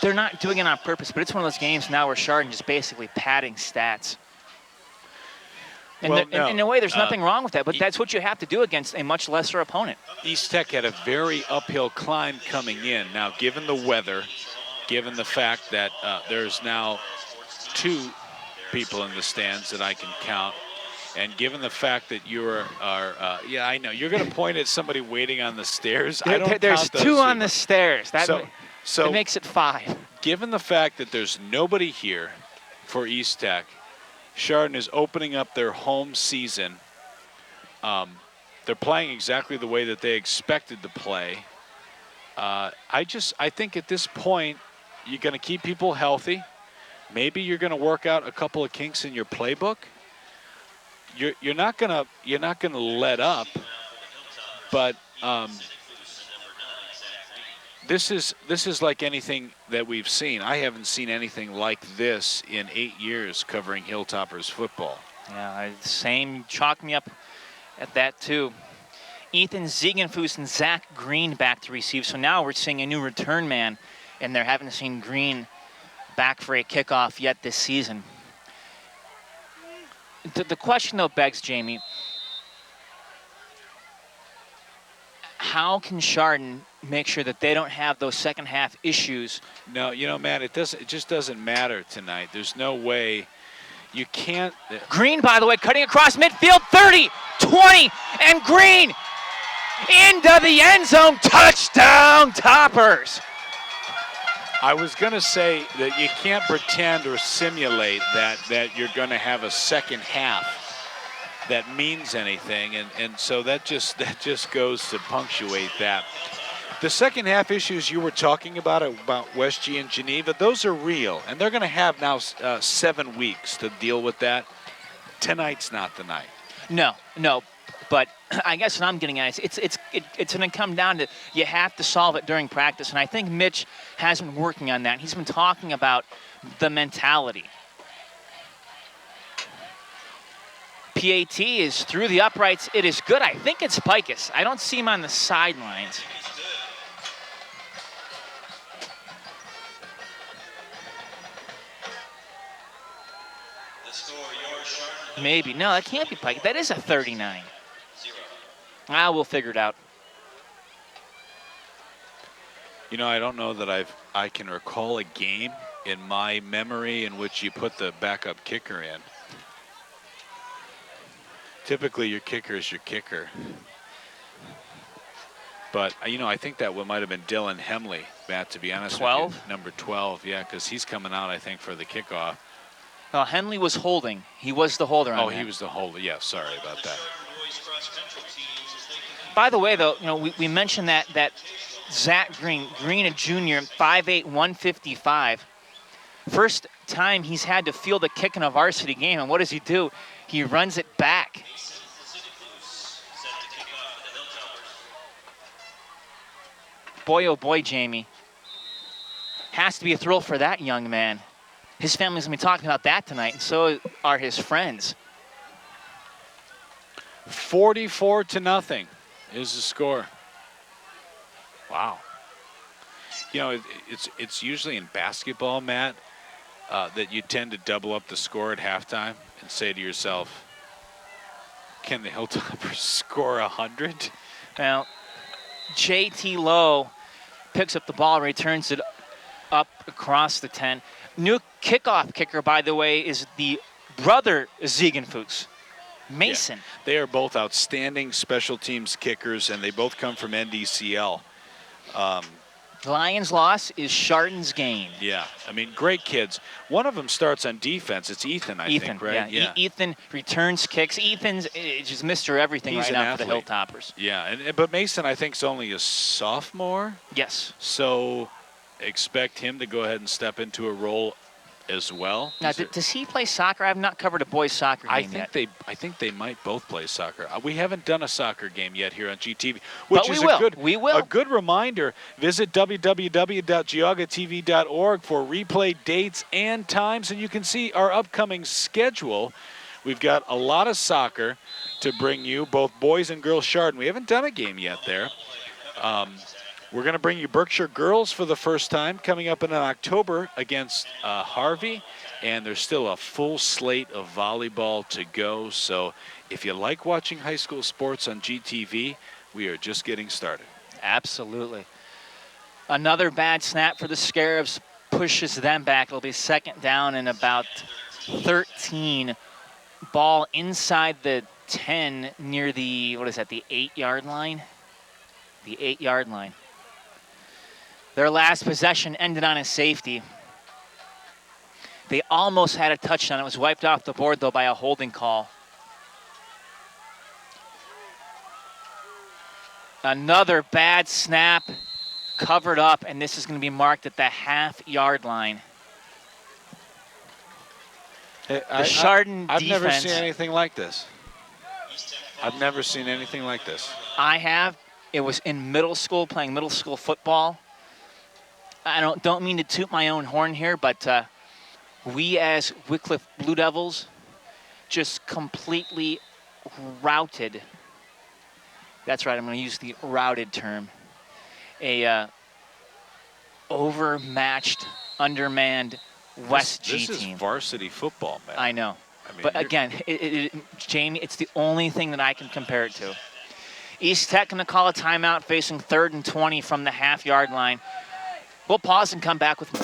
they're not doing it on purpose, but it's one of those games now where Chardon just basically padding stats. And Well, in a way, there's nothing wrong with that, but that's what you have to do against a much lesser opponent. East Tech had a very uphill climb coming in. Now, given the weather, given the fact that there's now 2 people in the stands that I can count, and given the fact that you are yeah, I know you're going to point at somebody waiting on the stairs. There's 2 on the stairs. So it makes it 5. Given the fact that there's nobody here for East Tech, Chardon is opening up their home season. They're playing exactly the way that they expected to play. I think at this point, you're going to keep people healthy. Maybe you're going to work out a couple of kinks in your playbook. You're not gonna let up, but this is like anything that we've seen. I haven't seen anything like this in 8 years covering Hilltoppers football. Yeah, same. Chalk me up at that too. Ethan Ziegenfuss and Zach Green back to receive. So now we're seeing a new return man, and they haven't seen Green back for a kickoff yet this season. The question, though, begs, Jamie, how can Chardon make sure that they don't have those second half issues? No, you know, Matt, it just doesn't matter tonight. There's no way you can't. Green, by the way, cutting across midfield, 30, 20, and Green into the end zone. Touchdown, Toppers. I was going to say that you can't pretend or simulate that you're going to have a second half that means anything, and so that just goes to punctuate that. The second half issues you were talking about West G and Geneva, those are real, and they're going to have now 7 weeks to deal with that. Tonight's not the night. No, but I guess what I'm getting at is it's going to come down to you have to solve it during practice, and I think Mitch has been working on that. He's been talking about the mentality. PAT is through the uprights. It is good. I think it's Pikus. I don't see him on the sidelines. Maybe. No, that can't be Pikus. That is a 39. We'll figure it out. You know, I don't know that I can recall a game in my memory in which you put the backup kicker in. Typically, your kicker is your kicker. But, you know, I think that might have been Dylan Hemley, Matt, to be honest 12? with you. Number 12, yeah, because he's coming out, I think, for the kickoff. Well, Henley was holding. He was the holder on that. He was the holder. Yeah, sorry about that. By the way, though, you know, we mentioned that Zach Green, a junior, 5'8", 155. First time he's had to field a kick in a varsity game, and what does he do? He runs it back. Boy, oh boy, Jamie. Has to be a thrill for that young man. His family's going to be talking about that tonight, and so are his friends. 44-0 is the score. Wow. You know, it's usually in basketball, Matt, that you tend to double up the score at halftime and say to yourself, can the Hilltoppers score 100? Well, JT Lowe picks up the ball, returns it up across the 10. New kickoff kicker, by the way, is the brother Ziegenfuss, Mason. Yeah, they are both outstanding special teams kickers, and they both come from NDCL. Lions' loss is Chardon's gain. Yeah, I mean, great kids. One of them starts on defense. It's Ethan, I think, right? Yeah. Ethan returns kicks. Ethan's just Mr. Everything He's right an now for the athlete. Hilltoppers. Yeah, but Mason, I think, is only a sophomore. Yes. So expect him to go ahead and step into a role as well. Now, does he play soccer? I've not covered a boys' soccer game yet. I think they might both play soccer. We haven't done a soccer game yet here on GTV, But we will. a good reminder. Visit www.geaugatv.org for replay dates and times, and you can see our upcoming schedule. We've got a lot of soccer to bring you, both boys and girls Chardon. We haven't done a game yet there. We're going to bring you Berkshire girls for the first time, coming up in October against Harvey. And there's still a full slate of volleyball to go. So if you like watching high school sports on GTV, we are just getting started. Absolutely. Another bad snap for the Scarabs pushes them back. It'll be second down and about 13. Ball inside the 10 near the, the 8-yard line? The 8-yard line. Their last possession ended on a safety. They almost had a touchdown. It was wiped off the board, though, by a holding call. Another bad snap, covered up, and this is going to be marked at the half-yard line. The Chardon I've defense. never seen anything like this. I've never seen anything like this. I have. It was in middle school, playing middle school football. I don't mean to toot my own horn here, but we as Wycliffe Blue Devils just completely routed. That's right, I'm going to use the routed term. A overmatched, undermanned West G This team. is varsity football, man. I know. I mean, But again, Jamie, it's the only thing that I can compare it to. East Tech going to call a timeout facing 3rd and 20 from the half-yard line. We'll pause and come back with more.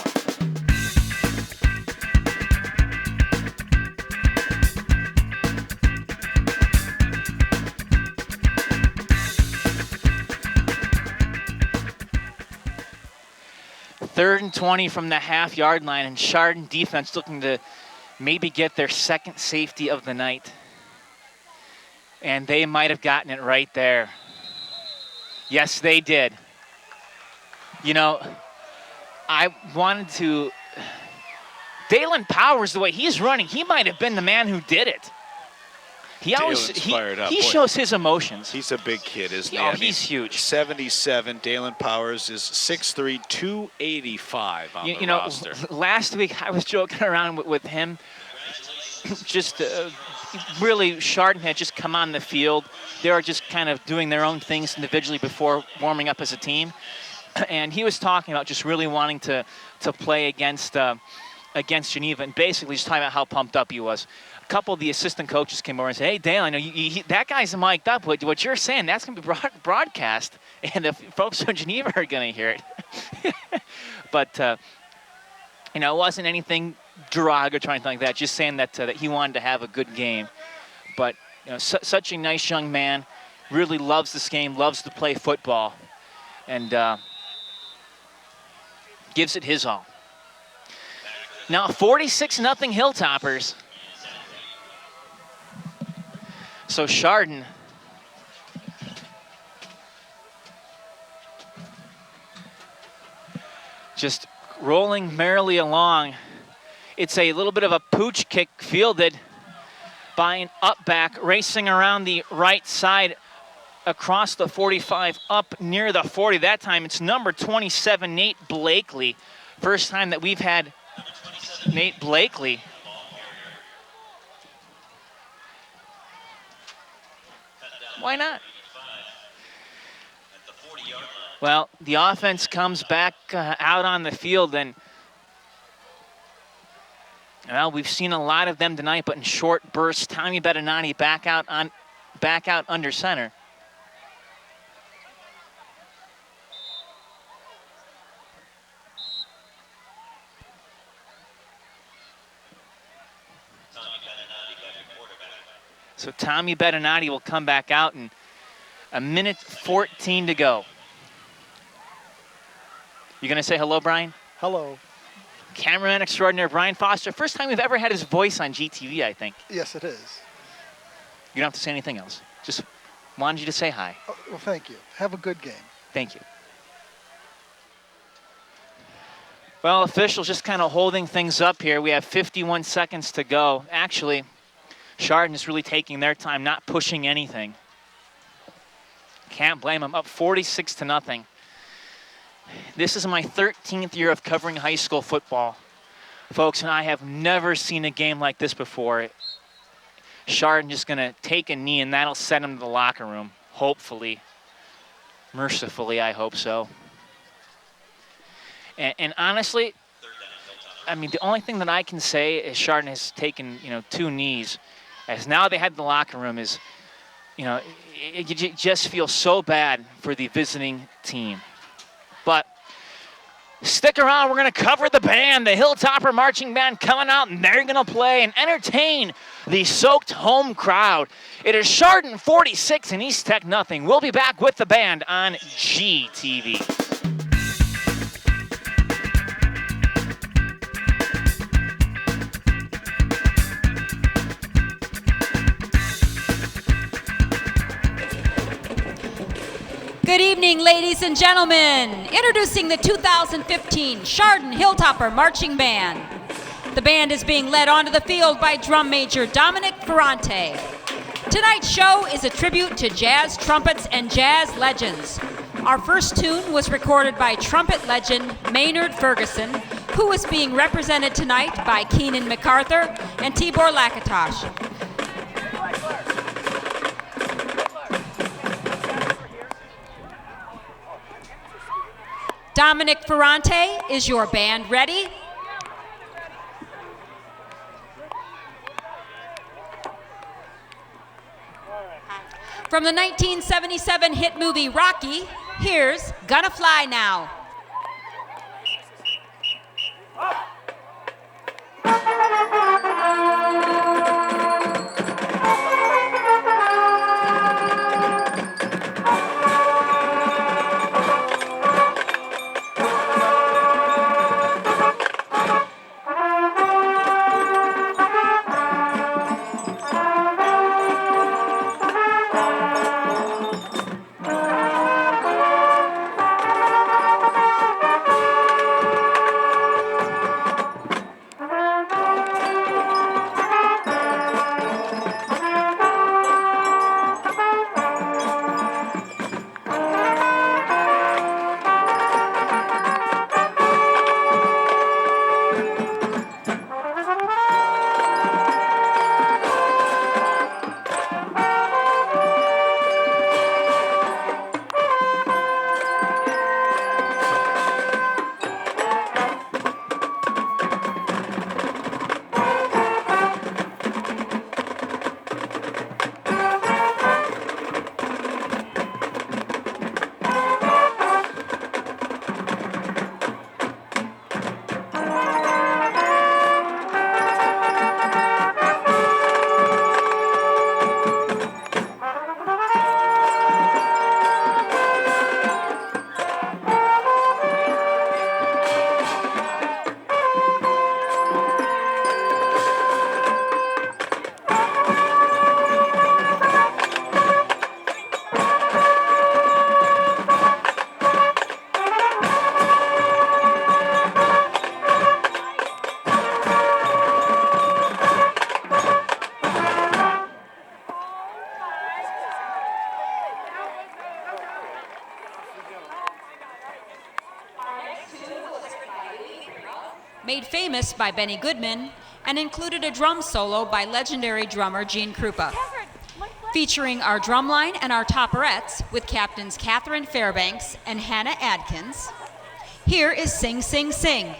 Third and 20 from the half-yard line, and Chardon defense looking to maybe get their second safety of the night. And they might have gotten it right there. Yes, they did. You know, I wanted to... Dalen Powers, the way he's running, he might have been the man who did it. He shows his emotions. He's a big kid, isn't he? Oh, he's huge. 77. Dalen Powers is 6'3", 285 on the roster. Last week I was joking around with him. Just really, Chardon had just come on the field. They were just kind of doing their own things individually before warming up as a team. And he was talking about just really wanting to play against Geneva, and basically just talking about how pumped up he was. A couple of the assistant coaches came over and said, "Hey, Dale, I know that guy's mic'd up. What you're saying, that's going to be broadcast, and the folks from Geneva are going to hear it." But, it wasn't anything derogatory or anything like that, just saying that he wanted to have a good game. But, such a nice young man, really loves this game, loves to play football, and gives it his all. Now, 46-0 Hilltoppers. So Chardon just rolling merrily along. It's a little bit of a pooch kick fielded by an up back, racing around the right side across the 45, up near the 40. That time it's number 27, Nate Blakely. First time that we've had Nate Blakely. Why not? Well, the offense comes back out on the field, and we've seen a lot of them tonight, but in short bursts. Tommy Bettinati back out under center. So Tommy Bettinati will come back out, and 1:14 to go. You going to say hello, Brian? Hello. Cameraman extraordinaire Brian Foster. First time we've ever had his voice on GTV, I think. Yes, it is. You don't have to say anything else. Just wanted you to say hi. Oh, well, thank you. Have a good game. Thank you. Well, officials just kind of holding things up here. We have 51 seconds to go. Actually, Chardon is really taking their time, not pushing anything. Can't blame them. Up 46-0. This is my 13th year of covering high school football, folks, and I have never seen a game like this before. Chardon just going to take a knee, and that'll send him to the locker room, hopefully. Mercifully, I hope so. And honestly, I mean, the only thing that I can say is Chardon has taken, 2 knees. As now they head to the locker room is, you just feel so bad for the visiting team. But stick around, we're going to cover the band, the Hilltopper Marching Band coming out, and they're going to play and entertain the soaked home crowd. It is Chardon 46 and East Tech nothing. We'll be back with the band on GTV. Good evening, ladies and gentlemen. Introducing the 2015 Chardon Hilltopper Marching Band. The band is being led onto the field by drum major Dominic Ferrante. Tonight's show is a tribute to jazz trumpets and jazz legends. Our first tune was recorded by trumpet legend Maynard Ferguson, who is being represented tonight by Keenan MacArthur and Tibor Lakatosh. Dominic Ferrante, is your band ready? From the 1977 hit movie Rocky, here's Gonna Fly Now. Made famous by Benny Goodman and included a drum solo by legendary drummer Gene Krupa. Featuring our drumline and our topperettes with captains Catherine Fairbanks and Hannah Adkins, here is Sing, Sing, Sing.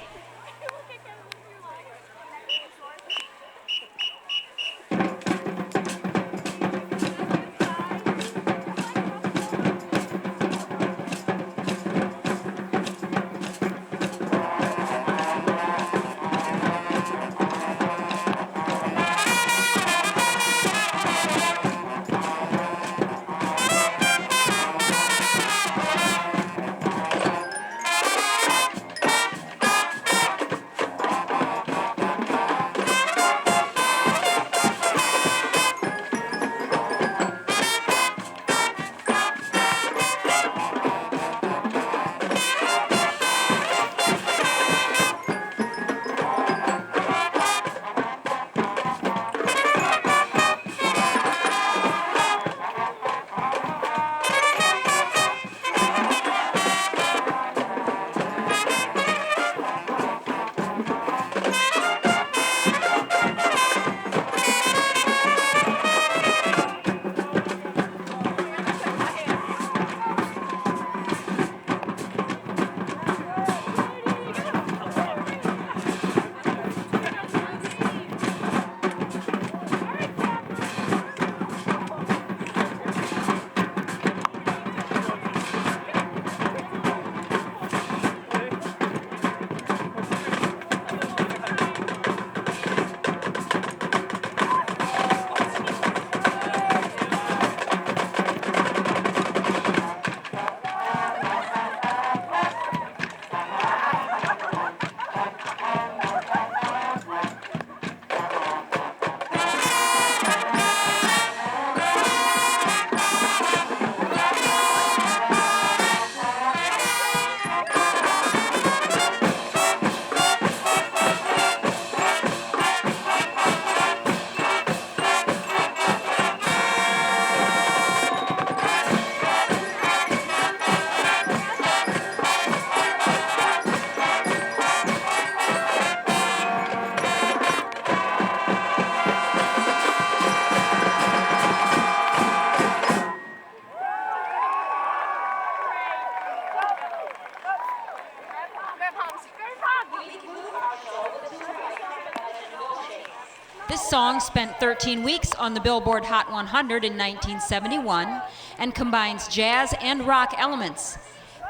song spent 13 weeks on the Billboard Hot 100 in 1971 and combines jazz and rock elements.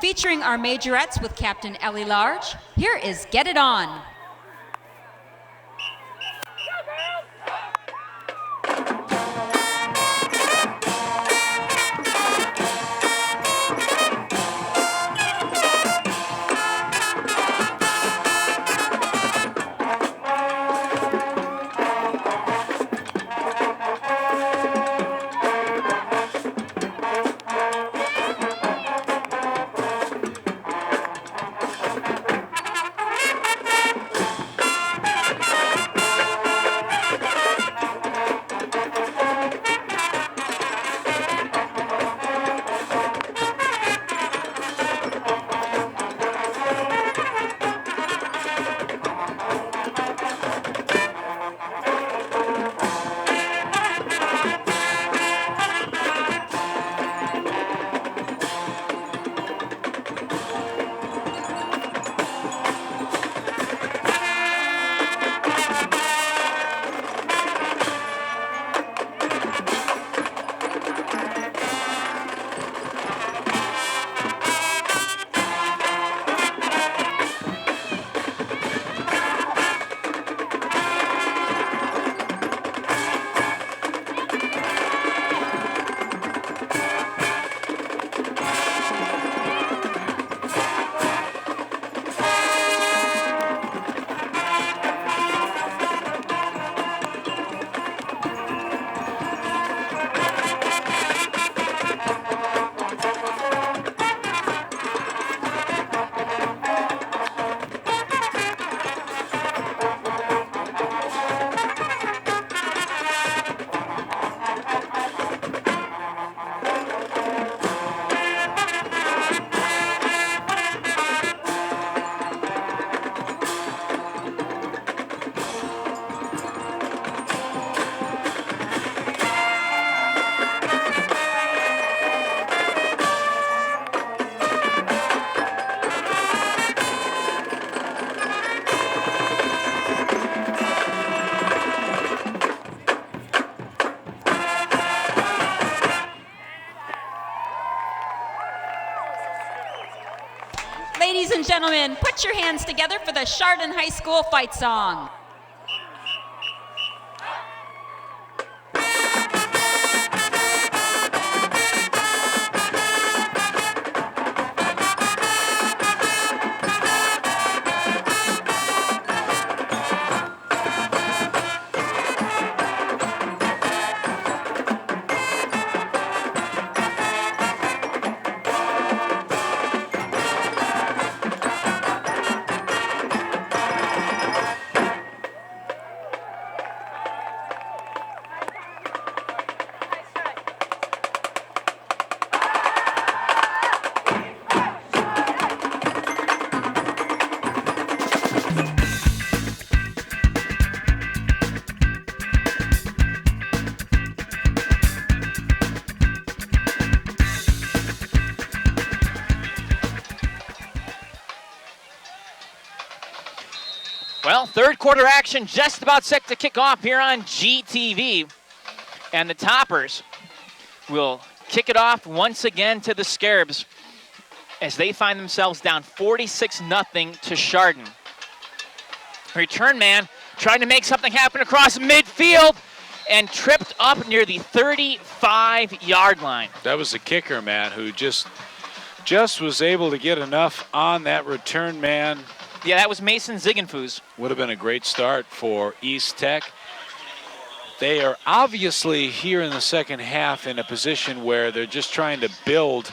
Featuring our majorettes with Captain Ellie Large, here is Get It On. Ladies and gentlemen, put your hands together for the Chardon High School fight song. Well, third quarter action just about set to kick off here on GTV. And the Toppers will kick it off once again to the Scarabs as they find themselves down 46-0 to Chardon. Return man trying to make something happen across midfield and tripped up near the 35-yard line. That was the kicker, man, who just was able to get enough on that return man. Yeah, that was Mason Ziegenfuss. Would have been a great start for East Tech. They are obviously here in the second half in a position where they're just trying to build.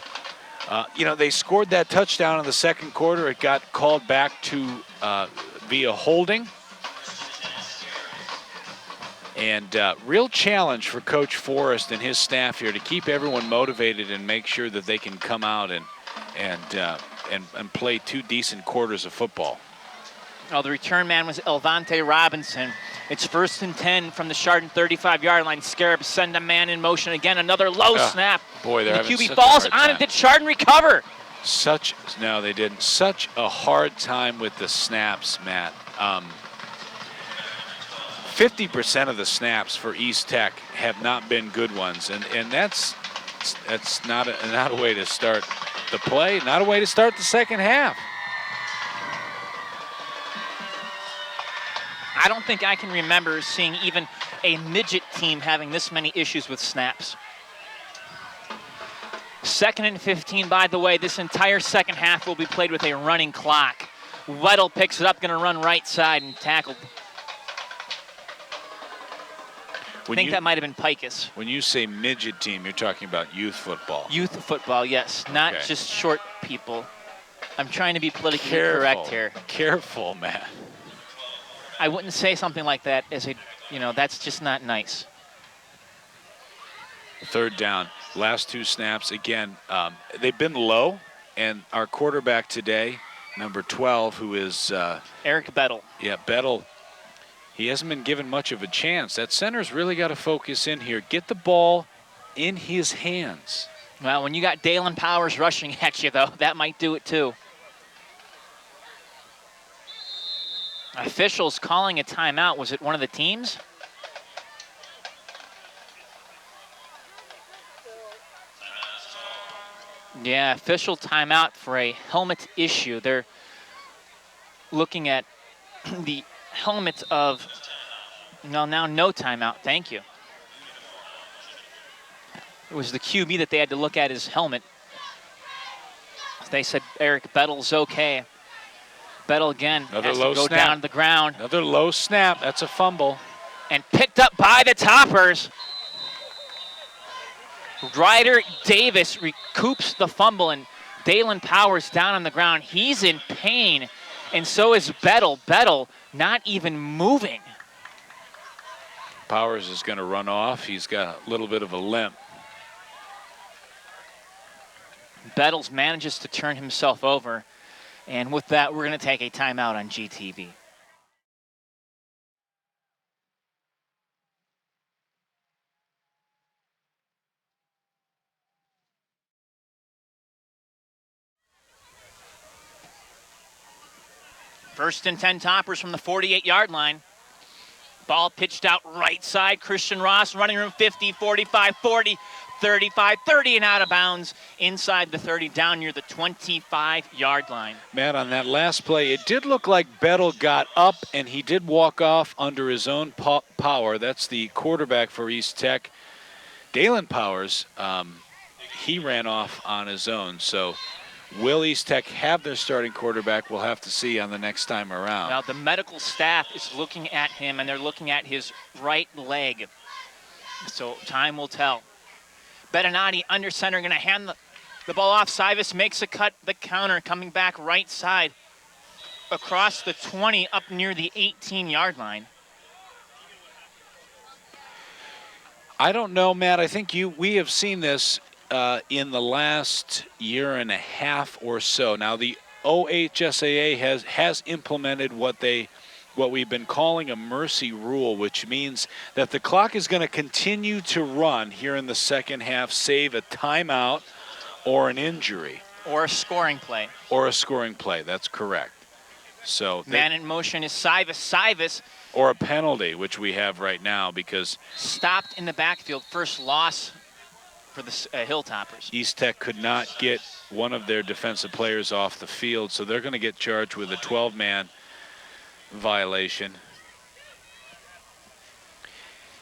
They scored that touchdown in the second quarter. It got called back to via holding. And real challenge for Coach Forrest and his staff here to keep everyone motivated and make sure that they can come out and play two decent quarters of football. Oh, the return man was Elvante Robinson. It's 1st and 10 from the Chardon 35-yard line. Scarabs send a man in motion again. Another low snap. Boy, they're having the QB such falls a hard on time. it. Did Chardon recover? No, they didn't. Such a hard time with the snaps, Matt. 50% of the snaps for East Tech have not been good ones, and that's not a way to start the play, not a way to start the second half. I don't think I can remember seeing even a midget team having this many issues with snaps. 2nd and 15, by the way. This entire second half will be played with a running clock. Weddle picks it up, going to run right side and tackled. I think that might have been Pikus. When you say midget team, you're talking about youth football. Youth football, yes, not Okay. just short people. I'm trying to be politically correct here. Careful, man. I wouldn't say something like that as a, that's just not nice. 3rd down, last 2 snaps. Again, they've been low, and our quarterback today, number 12, who is Eric Bettel. Yeah, Bettel. He hasn't been given much of a chance. That center's really got to focus in here. Get the ball in his hands. Well, when you got Dalen Powers rushing at you, though, that might do it too. Officials calling a timeout. Was it one of the teams? Yeah, official timeout for a helmet issue. They're looking at the helmet of, now no timeout, thank you. It was the QB that they had to look at his helmet. They said Eric Bettel's okay. Bettel again has to go down to the ground. Another low snap, that's a fumble. And picked up by the Toppers. Ryder Davis recoups the fumble, and Dalen Powers down on the ground. He's in pain, and so is Bettel. Bettel not even moving. Powers is going to run off. He's got a little bit of a limp. Bettles manages to turn himself over, and with that, we're going to take a timeout on GTV. First and 10 Toppers from the 48-yard line. Ball pitched out right side. Christian Ross, running room 50, 45, 40, 35, 30, and out of bounds inside the 30, down near the 25-yard line. Matt, on that last play, it did look like Bettel got up, and he did walk off under his own power. That's the quarterback for East Tech. Dalen Powers, he ran off on his own. So will East Tech have their starting quarterback? We'll have to see on the next time around. Now, the medical staff is looking at him, and they're looking at his right leg. So time will tell. Bettinati under center, going to hand the ball off. Sivas makes a cut, the counter, coming back right side across the 20 up near the 18-yard line. I don't know, Matt. I think we have seen this in the last year and a half or so. Now, the OHSAA has implemented what we've been calling a mercy rule, which means that the clock is going to continue to run here in the second half, save a timeout or an injury. Or a scoring play. Or a scoring play, that's correct. So man in motion is Sivas. Or a penalty, which we have right now because stopped in the backfield. First loss for the Hilltoppers. East Tech could not get one of their defensive players off the field, so they're going to get charged with a 12-man violation.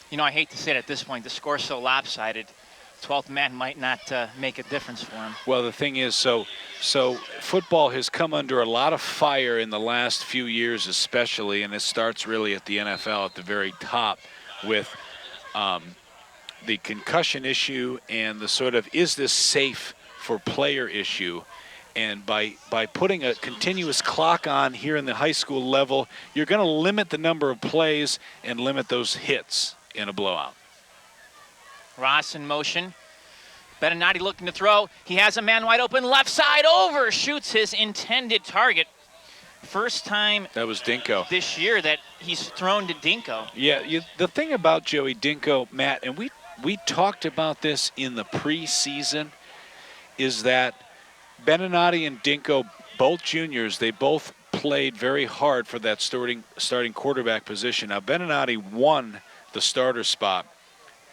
You know, I hate to say it at this point, the score's so lopsided, 12th man might not make a difference for him. Well, the thing is, so football has come under a lot of fire in the last few years especially, and it starts really at the NFL at the very top with the concussion issue and the sort of is this safe for player issue. And by putting a continuous clock on here in the high school level, you're going to limit the number of plays and limit those hits in a blowout. Ross in motion. Bettinati looking to throw. He has a man wide open, left side over, shoots his intended target. First time that was Dinko this year that he's thrown to Dinko. Yeah, the thing about Joey Dinko, Matt, and we talked about this in the preseason, is that Bettinati and Dinko, both juniors, they both played very hard for that starting quarterback position. Now, Beninati won the starter spot.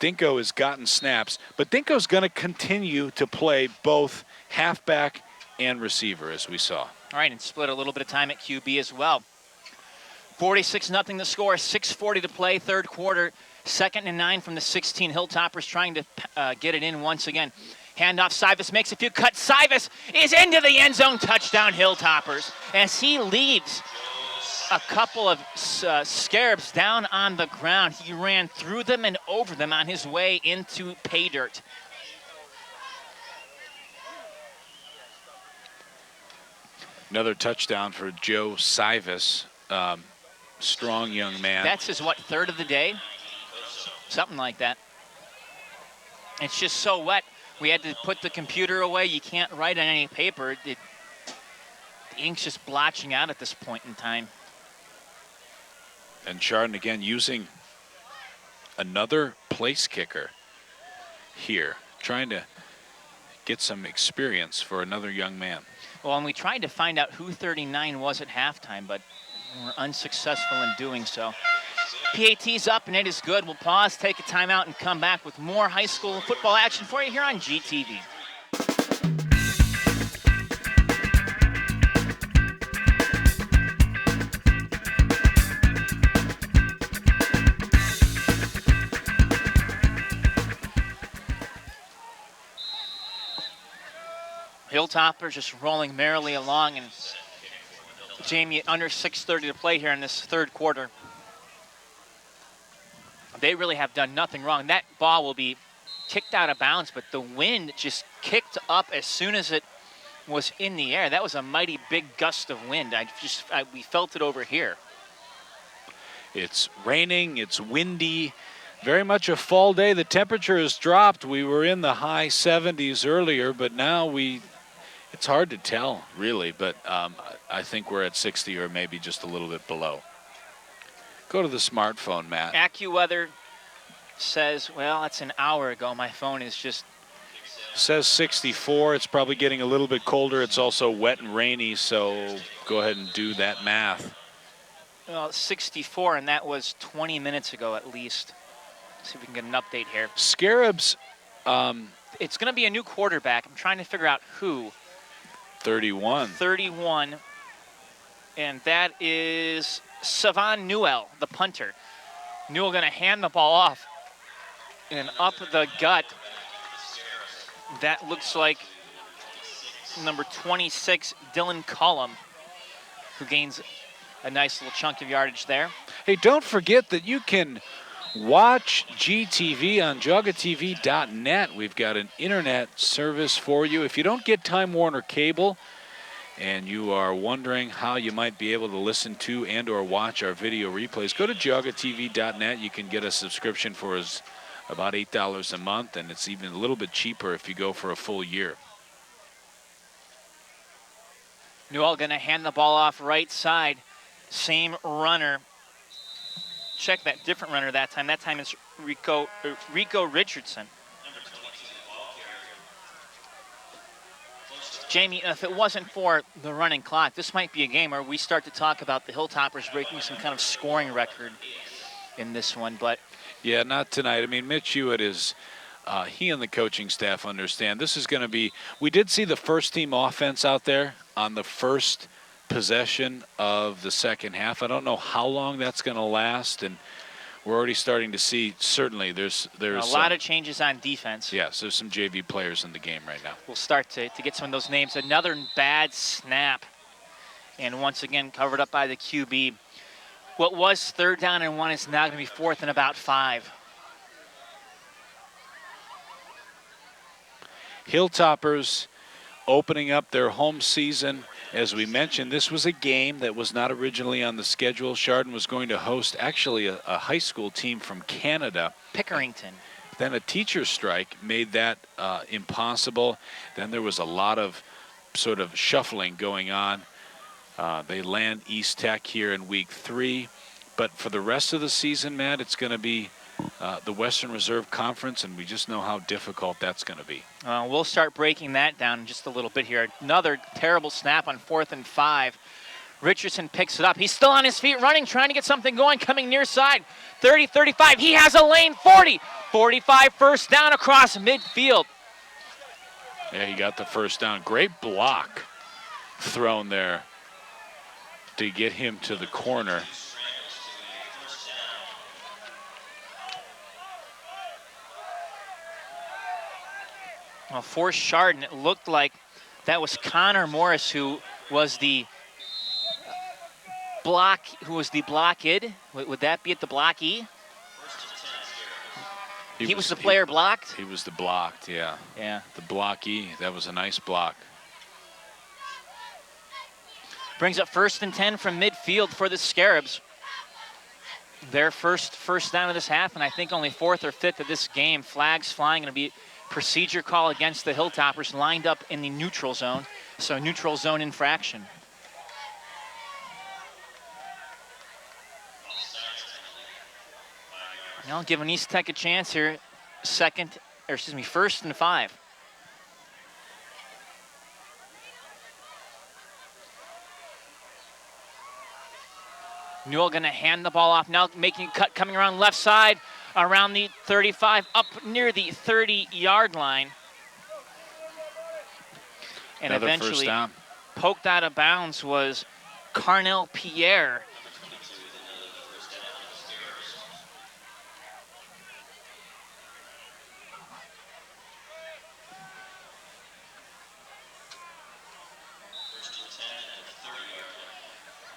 Dinko has gotten snaps, but Dinko's going to continue to play both halfback and receiver, as we saw. All right, and split a little bit of time at QB as well. 46-0 the score, 6:40 to play, third quarter. 2nd and 9 from the 16. Hilltoppers trying to get it in once again. Handoff, Sivas makes a few cuts. Sivas is into the end zone. Touchdown, Hilltoppers. As he leaves a couple of scarabs down on the ground, he ran through them and over them on his way into pay dirt. Another touchdown for Joe Sivas. Strong young man. That's his, what, third of the day? Something like that. It's just so wet. We had to put the computer away. You can't write on any paper. The ink's just blotching out at this point in time. And Chardon again using another place kicker here, trying to get some experience for another young man. Well, and we tried to find out who 39 was at halftime, but we were unsuccessful in doing so. PAT's up, and it is good. We'll pause, take a timeout, and come back with more high school football action for you here on GTV. Hilltoppers just rolling merrily along, and Jamie, under 6:30 to play here in this third quarter. They really have done nothing wrong. That ball will be kicked out of bounds, but the wind just kicked up as soon as it was in the air. That was a mighty big gust of wind. We felt it over here. It's raining, it's windy, very much a fall day. The temperature has dropped. We were in the high 70s earlier, but now it's hard to tell, really, but I think we're at 60 or maybe just a little bit below. Go to the smartphone, Matt. AccuWeather says, well, that's an hour ago. My phone is just... Says 64. It's probably getting a little bit colder. It's also wet and rainy, so go ahead and do that math. Well, 64, and that was 20 minutes ago at least. See if we can get an update here. Scarabs. It's going to be a new quarterback. I'm trying to figure out who. 31. 31. And that is Savan Newell, the punter. Newell going to hand the ball off. And up the gut. That looks like number 26, Dylan Cullum, who gains a nice little chunk of yardage there. Hey, don't forget that you can watch GTV on jogatv.net. We've got an internet service for you. If you don't get Time Warner Cable and you are wondering how you might be able to listen to and or watch our video replays, go to jogatv.net. You can get a subscription for about $8 a month, and it's even a little bit cheaper if you go for a full year. Newell going to hand the ball off right side. Same runner. Check that, different runner that time. That time is Rico Richardson. Jamie, if it wasn't for the running clock, this might be a game where we start to talk about the Hilltoppers breaking some kind of scoring record in this one, but... Yeah, not tonight. I mean, Mitch Hewitt is, he and the coaching staff understand this is going to be, we did see the first team offense out there on the first possession of the second half. I don't know how long that's going to last, and we're already starting to see, certainly there's a lot of changes on defense. Yes, there's some JV players in the game right now. We'll start to get some of those names. Another bad snap, and once again covered up by the QB. What was 3rd down and 1 is now going to be 4th and about 5. Hilltoppers opening up their home season. As we mentioned, this was a game that was not originally on the schedule. Chardon was going to host actually a high school team from Canada. Pickerington. Then a teacher strike made that impossible. Then there was a lot of sort of shuffling going on. They land East Tech here in week 3. But for the rest of the season, Matt, it's going to be the Western Reserve Conference, and we just know how difficult that's going to be. We'll start breaking that down in just a little bit here. Another terrible snap on 4th and 5. Richardson picks it up. He's still on his feet running, trying to get something going, coming near side. 30, 35. He has a lane. 40. 45 first down across midfield. Yeah, he got the first down. Great block thrown there to get him to the corner. Well, for Chardon, it looked like that was Connor Morris who was the blocked. Would that be at the block E? He was the player blocked? He was the blocked, yeah. Yeah. The block E. That was a nice block. Brings up 1st and 10 from midfield for the Scarabs. Their first down of this half, and I think only 4th or 5th of this game. Flags flying, going to be procedure call against the Hilltoppers, lined up in the neutral zone. So neutral zone infraction. Now giving East Tech a chance here. 1st and 5. Newell going to hand the ball off now, making a cut, coming around left side, around the 35, up near the 30-yard line. And Another eventually first down. Poked out of bounds was Carnell Pierre.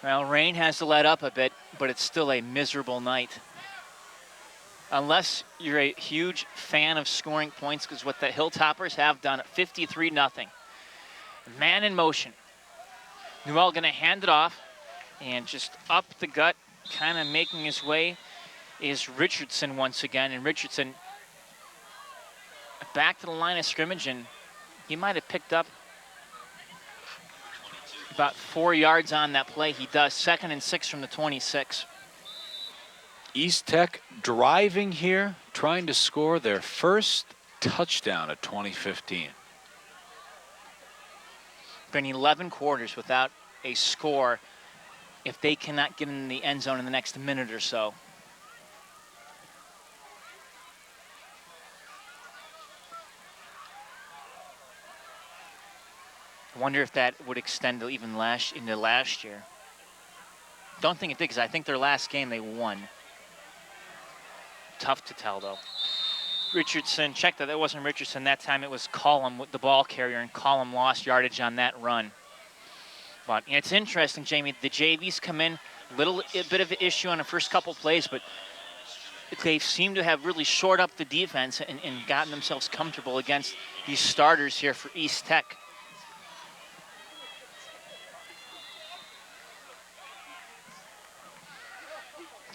Well, rain has to let up a bit, but it's still a miserable night. Unless you're a huge fan of scoring points, because what the Hilltoppers have done at 53-0. Man in motion. Newell going to hand it off, and just up the gut, kind of making his way, is Richardson once again. And Richardson back to the line of scrimmage, and he might have picked up about 4 yards on that play. He does. 2nd and 6 from the 26. East Tech driving here, trying to score their first touchdown of 2015. Been 11 quarters without a score if they cannot get in the end zone in the next minute or so. I wonder if that would extend to even into last year. Don't think it did, because I think their last game they won. Tough to tell, though. Richardson, check that wasn't Richardson. That time it was Collum with the ball carrier, and Collum lost yardage on that run. But it's interesting, Jamie. The JVs come in, a bit of an issue on the first couple plays, but they seem to have really shored up the defense and gotten themselves comfortable against these starters here for East Tech.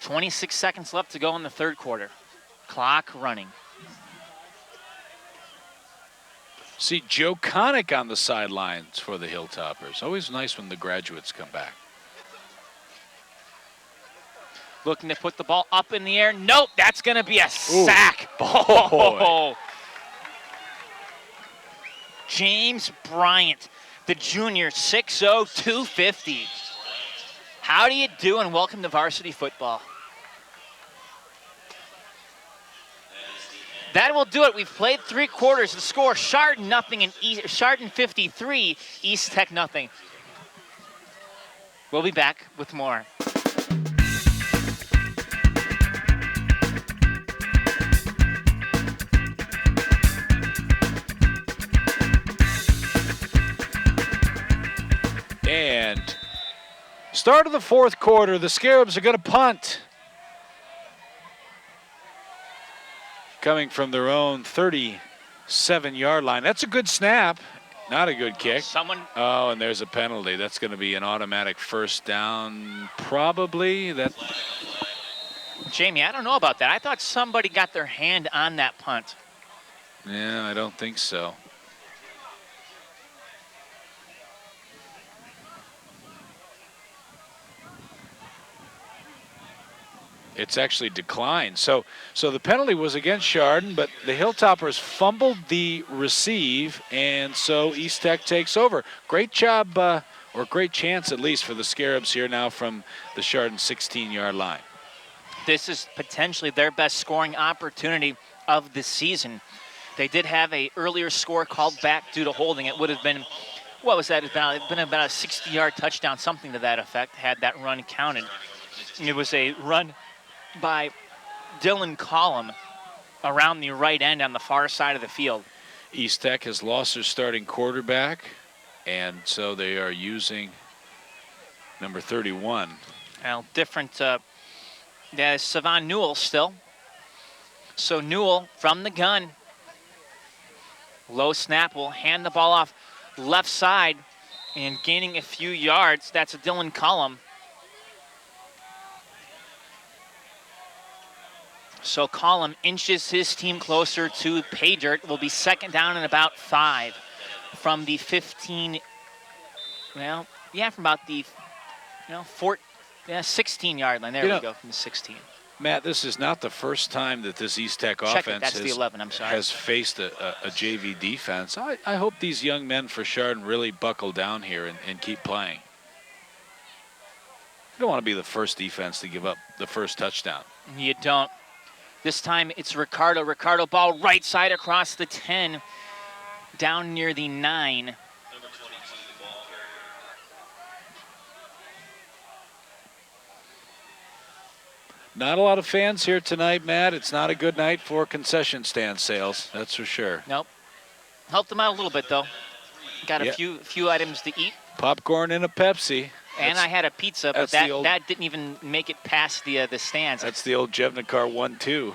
.26 seconds left to go in the third quarter. Clock running. See Joe Connick on the sidelines for the Hilltoppers. Always nice when the graduates come back. Looking to put the ball up in the air. Nope, that's going to be a sack. Oh. James Bryant, the junior, 6'0", 250. How do you do, and welcome to varsity football. That will do it. We've played 3 quarters. The score, Chardon 0 and Chardon 53, East Tech 0. We'll be back with more. And start of the fourth quarter, the Scarabs are going to punt. Coming from their own 37-yard line. That's a good snap, not a good kick. Oh, and there's a penalty. That's going to be an automatic first down, probably. Jamie, I don't know about that. I thought somebody got their hand on that punt. Yeah, I don't think so. It's actually declined. So the penalty was against Chardon, but the Hilltoppers fumbled the receive, and so East Tech takes over. Great job or great chance at least for the Scarabs here now from the Chardon 16-yard line. This is potentially their best scoring opportunity of the season. They did have a earlier score called back due to holding. It would have been, what was that? It would have been about a 60-yard touchdown, something to that effect, had that run counted. It was a run by Dylan Collum around the right end on the far side of the field. East Tech has lost their starting quarterback, and so they are using number 31. Well, different, Savon Newell still. So Newell from the gun. Low snap, will hand the ball off left side and gaining a few yards. That's a Dylan Cullum. So Cullum inches his team closer to pay dirt. Will be second down and about 5 from the 15. Well, yeah, from about the 16-yard line. There we go, from the 16. Matt, this is not the first time that this East Tech offense the 11, I'm sorry. has faced a JV defense. I hope these young men for Chardon really buckle down here and keep playing. You don't want to be the first defense to give up the first touchdown. You don't. This time it's Ricardo. Ricardo ball right side across the 10, down near the 9. Not a lot of fans here tonight, Matt. It's not a good night for concession stand sales, that's for sure. Nope. Helped them out a little bit, though. Got a few items to eat. Popcorn and a Pepsi. And I had a pizza, but that didn't even make it past the stands. That's the old Jevnikar 1-2.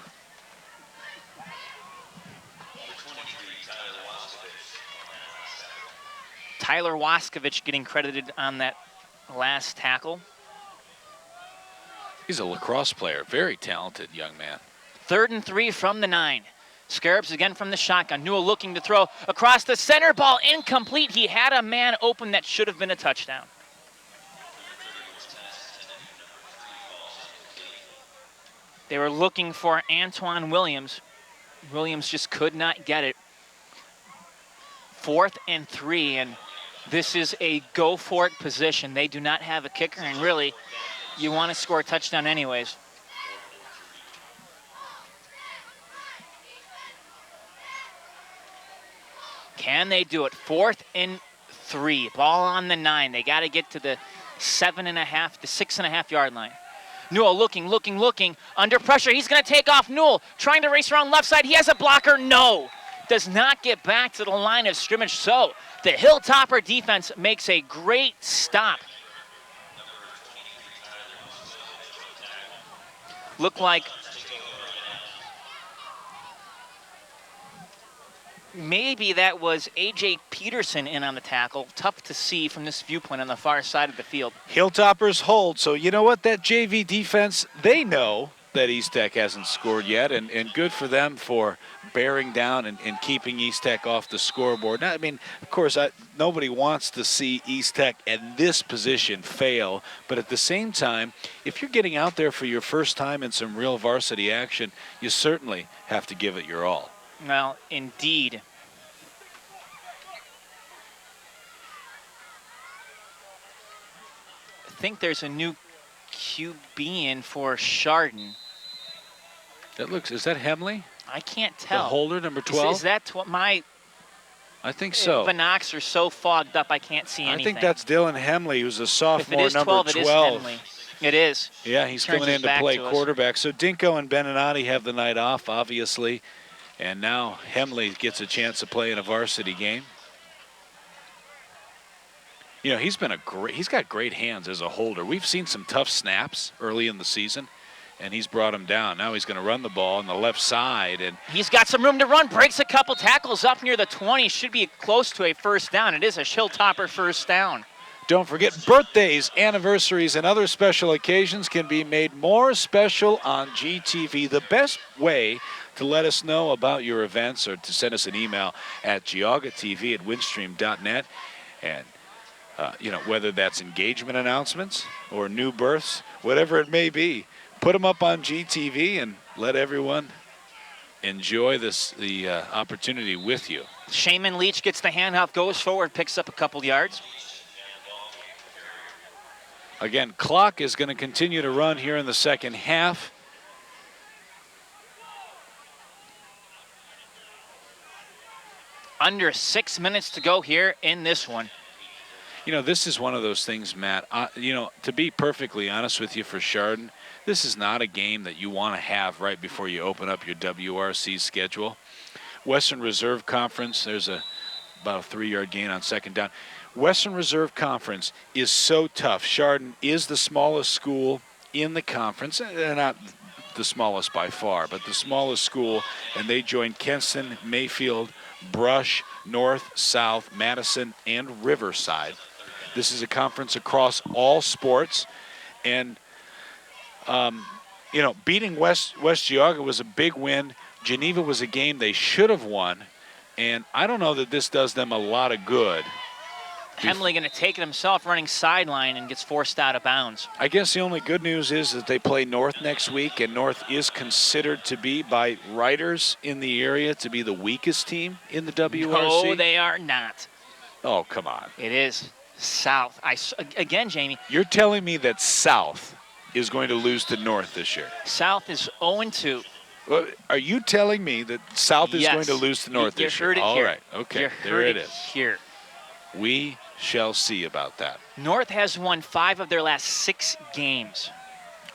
Tyler Waskovich getting credited on that last tackle. He's a lacrosse player, very talented young man. 3rd and 3 from the 9. Scarabs again from the shotgun. Newell looking to throw across the center, ball incomplete. He had a man open that should have been a touchdown. They were looking for Antoine Williams. Williams just could not get it. 4th and 3, and this is a go-for-it position. They do not have a kicker, and really, you want to score a touchdown anyways. Can they do it? 4th and 3. Ball on the 9. They got to get to the 7.5 to 6.5 yard line. Newell looking. Under pressure. He's going to take off. Newell trying to race around left side. He has a blocker. No. Does not get back to the line of scrimmage. So the Hilltopper defense makes a great stop. Look like maybe that was A.J. Peterson in on the tackle. Tough to see from this viewpoint on the far side of the field. Hilltoppers hold, so you know what? That JV defense, they know that East Tech hasn't scored yet, and good for them for bearing down and keeping East Tech off the scoreboard. Now, I mean, of course, nobody wants to see East Tech in this position fail, but at the same time, if you're getting out there for your first time in some real varsity action, you certainly have to give it your all. Well, indeed. I think there's a new QB in for Chardon. Is that Hemley? I can't tell. The holder, number 12? Is that my I think so. binocs are so fogged up I can't see anything. I think that's Dylan Hemley, who's a sophomore, if it is number 12. 12. It is Hemley. It is. Yeah, he's Turns coming his in to back play to us. quarterback. So Dinko and Beninati have the night off, obviously. And now Hemley gets a chance to play in a varsity game. You know, he's got great hands as a holder. We've seen some tough snaps early in the season, and he's brought him down. Now he's going to run the ball on the left side. And he's got some room to run, breaks a couple tackles up near the 20, should be close to a first down. It is a Hilltopper first down. Don't forget, birthdays, anniversaries, and other special occasions can be made more special on GTV. The best way to let us know about your events or to send us an email at geaugatv@windstream.net. And you know, whether that's engagement announcements or new births, whatever it may be, put them up on GTV and let everyone enjoy the opportunity with you. Shaman Leach gets the handoff, goes forward, picks up a couple yards. Again, clock is going to continue to run here in the second half. Under 6 minutes to go here in this one. You know, this is one of those things, Matt. You know, to be perfectly honest with you for Chardon, this is not a game that you want to have right before you open up your WRC schedule. Western Reserve Conference, there's about a 3-yard gain on second down. Western Reserve Conference is so tough. Chardon is the smallest school in the conference. They're not the smallest by far, but the smallest school, and they join Kenston, Mayfield, Brush, North, South, Madison, and Riverside. This is a conference across all sports, and you know, beating West Geauga was a big win. Geneva was a game they should have won, and I don't know that this does them a lot of good. Hemley going to take it himself, running sideline, and gets forced out of bounds. I guess the only good news is that they play North next week, and North is considered to be, by writers in the area, to be the weakest team in the WRC. No, they are not. Oh, come on. It is South. Again, Jamie. You're telling me that South is going to lose to North this year? South is 0-2. Well, are you telling me that South is Yes. going to lose to North this year? You heard it All here. right, okay, You there heard it it is. here. We shall see about that. North has won 5 of their last 6 games.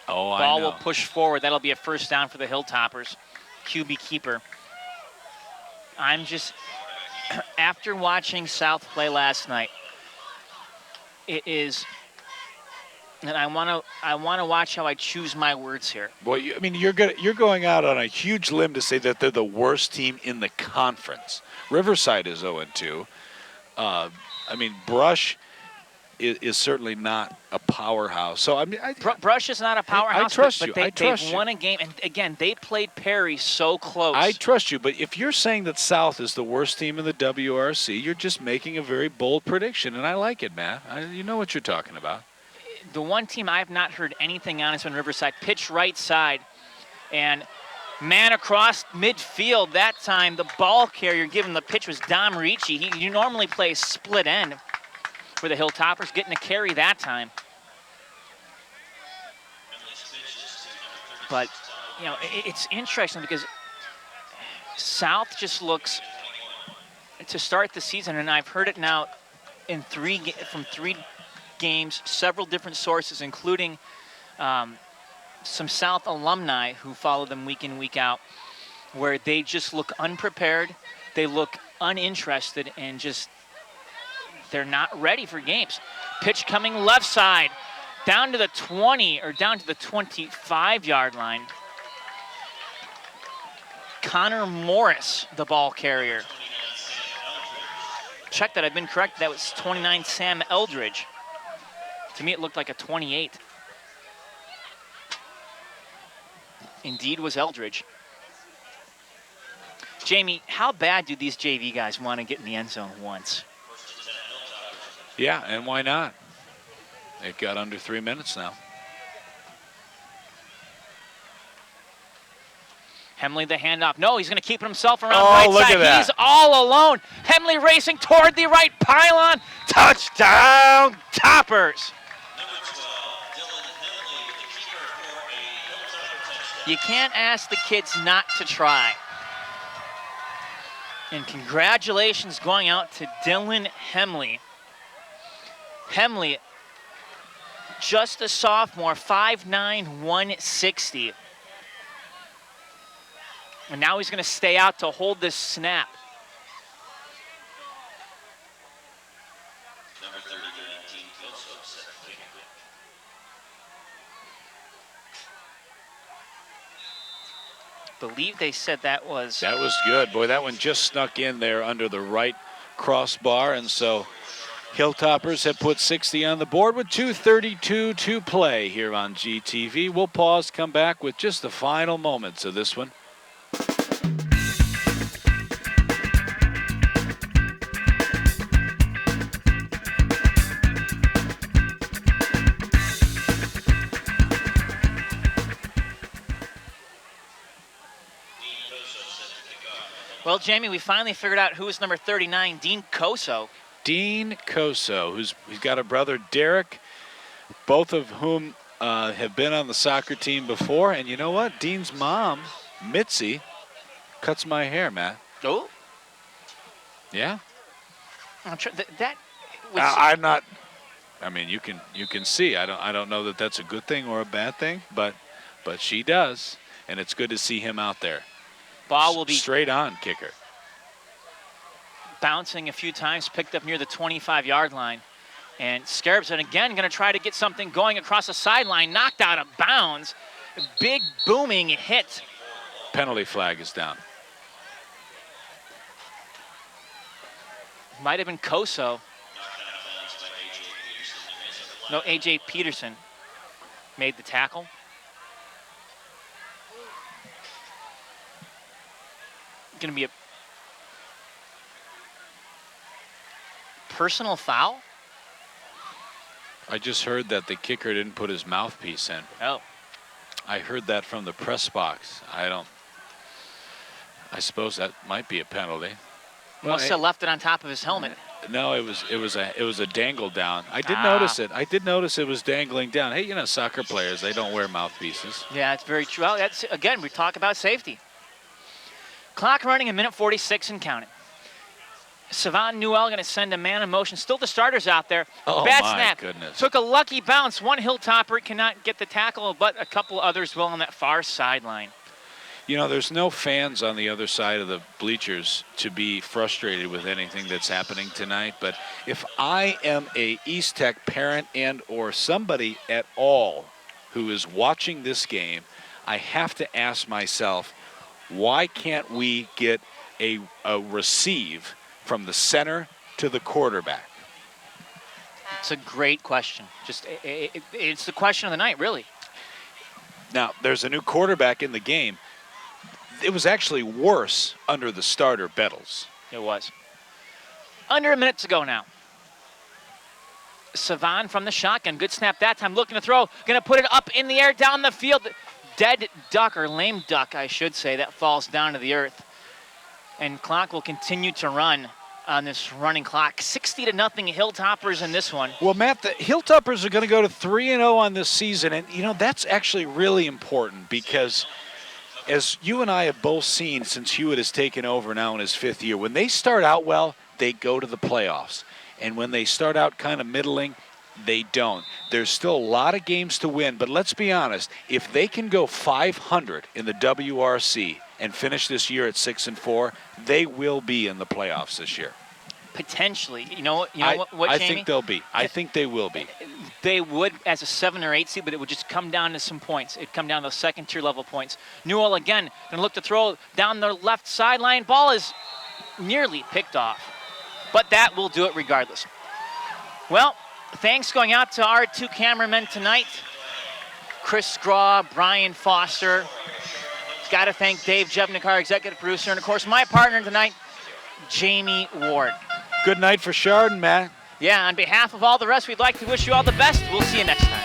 Oh, I Ball know. will push forward. That'll be a first down for the Hilltoppers. QB keeper. I'm just, after watching South play last night, it is, and I want to watch how I choose my words here. Boy, I mean, you're going out on a huge limb to say that they're the worst team in the conference. Riverside is 0-2. I mean, Brush is certainly not a powerhouse. So I mean, Brush is not a powerhouse. I trust but you. They, I trust they've you. won a game, and again, they played Perry so close. I trust you, but if you're saying that South is the worst team in the WRC, you're just making a very bold prediction, and I like it, Matt. You know what you're talking about. The one team I have not heard anything on is on Riverside. Pitch right side, and man across midfield. That time, the ball carrier given the pitch was Dom Ricci. He normally plays split end for the Hilltoppers, getting a carry that time. But, you know, it's interesting because South just looks, to start the season, and I've heard it now in from three games, several different sources, including some South alumni who follow them week in, week out, where they just look unprepared, they look uninterested, and just, they're not ready for games. Pitch coming left side, down to the 20, or down to the 25-yard line. Connor Morris, the ball carrier. Check that, I've been correct. That was 29 Sam Eldridge. To me, it looked like a 28. Indeed was Eldridge. Jamie, how bad do these JV guys want to get in the end zone once? Yeah, and why not? They've got under 3 minutes now. Hemley the handoff. No, he's going to keep it himself around Oh, right look side. at that. He's all alone. Hemley racing toward the right pylon. Touchdown, Toppers. You can't ask the kids not to try. And congratulations going out to Dylan Hemley. Hemley, just a sophomore, 5'9", 160. And now he's going to stay out to hold this snap. Believe they said that was... That was good. Boy, that one just snuck in there under the right crossbar, and so Hilltoppers have put 60 on the board with 2:32 to play here on GTV. We'll pause, come back with just the final moments of this one. Well, Jamie, we finally figured out who is number 39, Dean Coso. Dean Coso, he's got a brother, Derek. both of whom have been on the soccer team before. And you know what? Dean's mom, Mitzi, cuts my hair, Matt. Oh, Yeah. that was. I'm not. I mean, you can see. I don't know that that's a good thing or a bad thing, but she does, and it's good to see him out there. Ball will be Straight on kicker. bouncing a few times, picked up near the 25-yard line. And Scarabson again going to try to get something going across the sideline, knocked out of bounds. A big booming hit. Penalty flag is down. Might have been Koso. No, A.J. Peterson made the tackle. Going to be a personal foul? I just heard that the kicker didn't put his mouthpiece in. Oh. I heard that from the press box. I suppose that might be a penalty. Must have left it on top of his helmet. No, it was a dangle down. I did notice it. I did notice it was dangling down. Hey, you know, soccer players, they don't wear mouthpieces. Yeah, it's very true. Well, that's, again, we talk about safety. Clock running, a minute 46 and counting. Savon Newell going to send a man in motion. Still the starters out there. Oh, Bad my snap. goodness. Took a lucky bounce. One Hilltopper cannot get the tackle, but a couple others will on that far sideline. You know, there's no fans on the other side of the bleachers to be frustrated with anything that's happening tonight. But if I am a East Tech parent and or somebody at all who is watching this game, I have to ask myself, why can't we get a receive from the center to the quarterback? It's a great question. Just it's the question of the night, really. Now, there's a new quarterback in the game. It was actually worse under the starter, Bettles. It was. Under a minute to go now. Savon from the shotgun. Good snap that time. Looking to throw. Going to put it up in the air down the field. Dead duck, or lame duck, I should say. That falls down to the earth. And clock will continue to run on this running clock. 60-0 Hilltoppers in this one. Well, Matt, the Hilltoppers are going to go to 3-0 on this season. And, you know, that's actually really important because as you and I have both seen since Hewitt has taken over now in his 5th year, when they start out well, they go to the playoffs. And when they start out kind of middling, they don't. There's still a lot of games to win, but let's be honest. If they can go 500 in the WRC and finish this year at 6-4, they will be in the playoffs this year. Potentially. You know what, Jamie? I think they'll be. I think they will be. They would as a 7 or 8 seed, but it would just come down to some points. It'd come down to second tier level points. Newell again going to look to throw down the left sideline. Ball is nearly picked off, but that will do it regardless. Well, thanks going out to our 2 cameramen tonight. Chris Scraw, Brian Foster. Got to thank Dave Jevnik, our executive producer, and of course my partner tonight, Jamie Ward. Good night for Chardon, Matt. Yeah, on behalf of all the rest, we'd like to wish you all the best. We'll see you next time.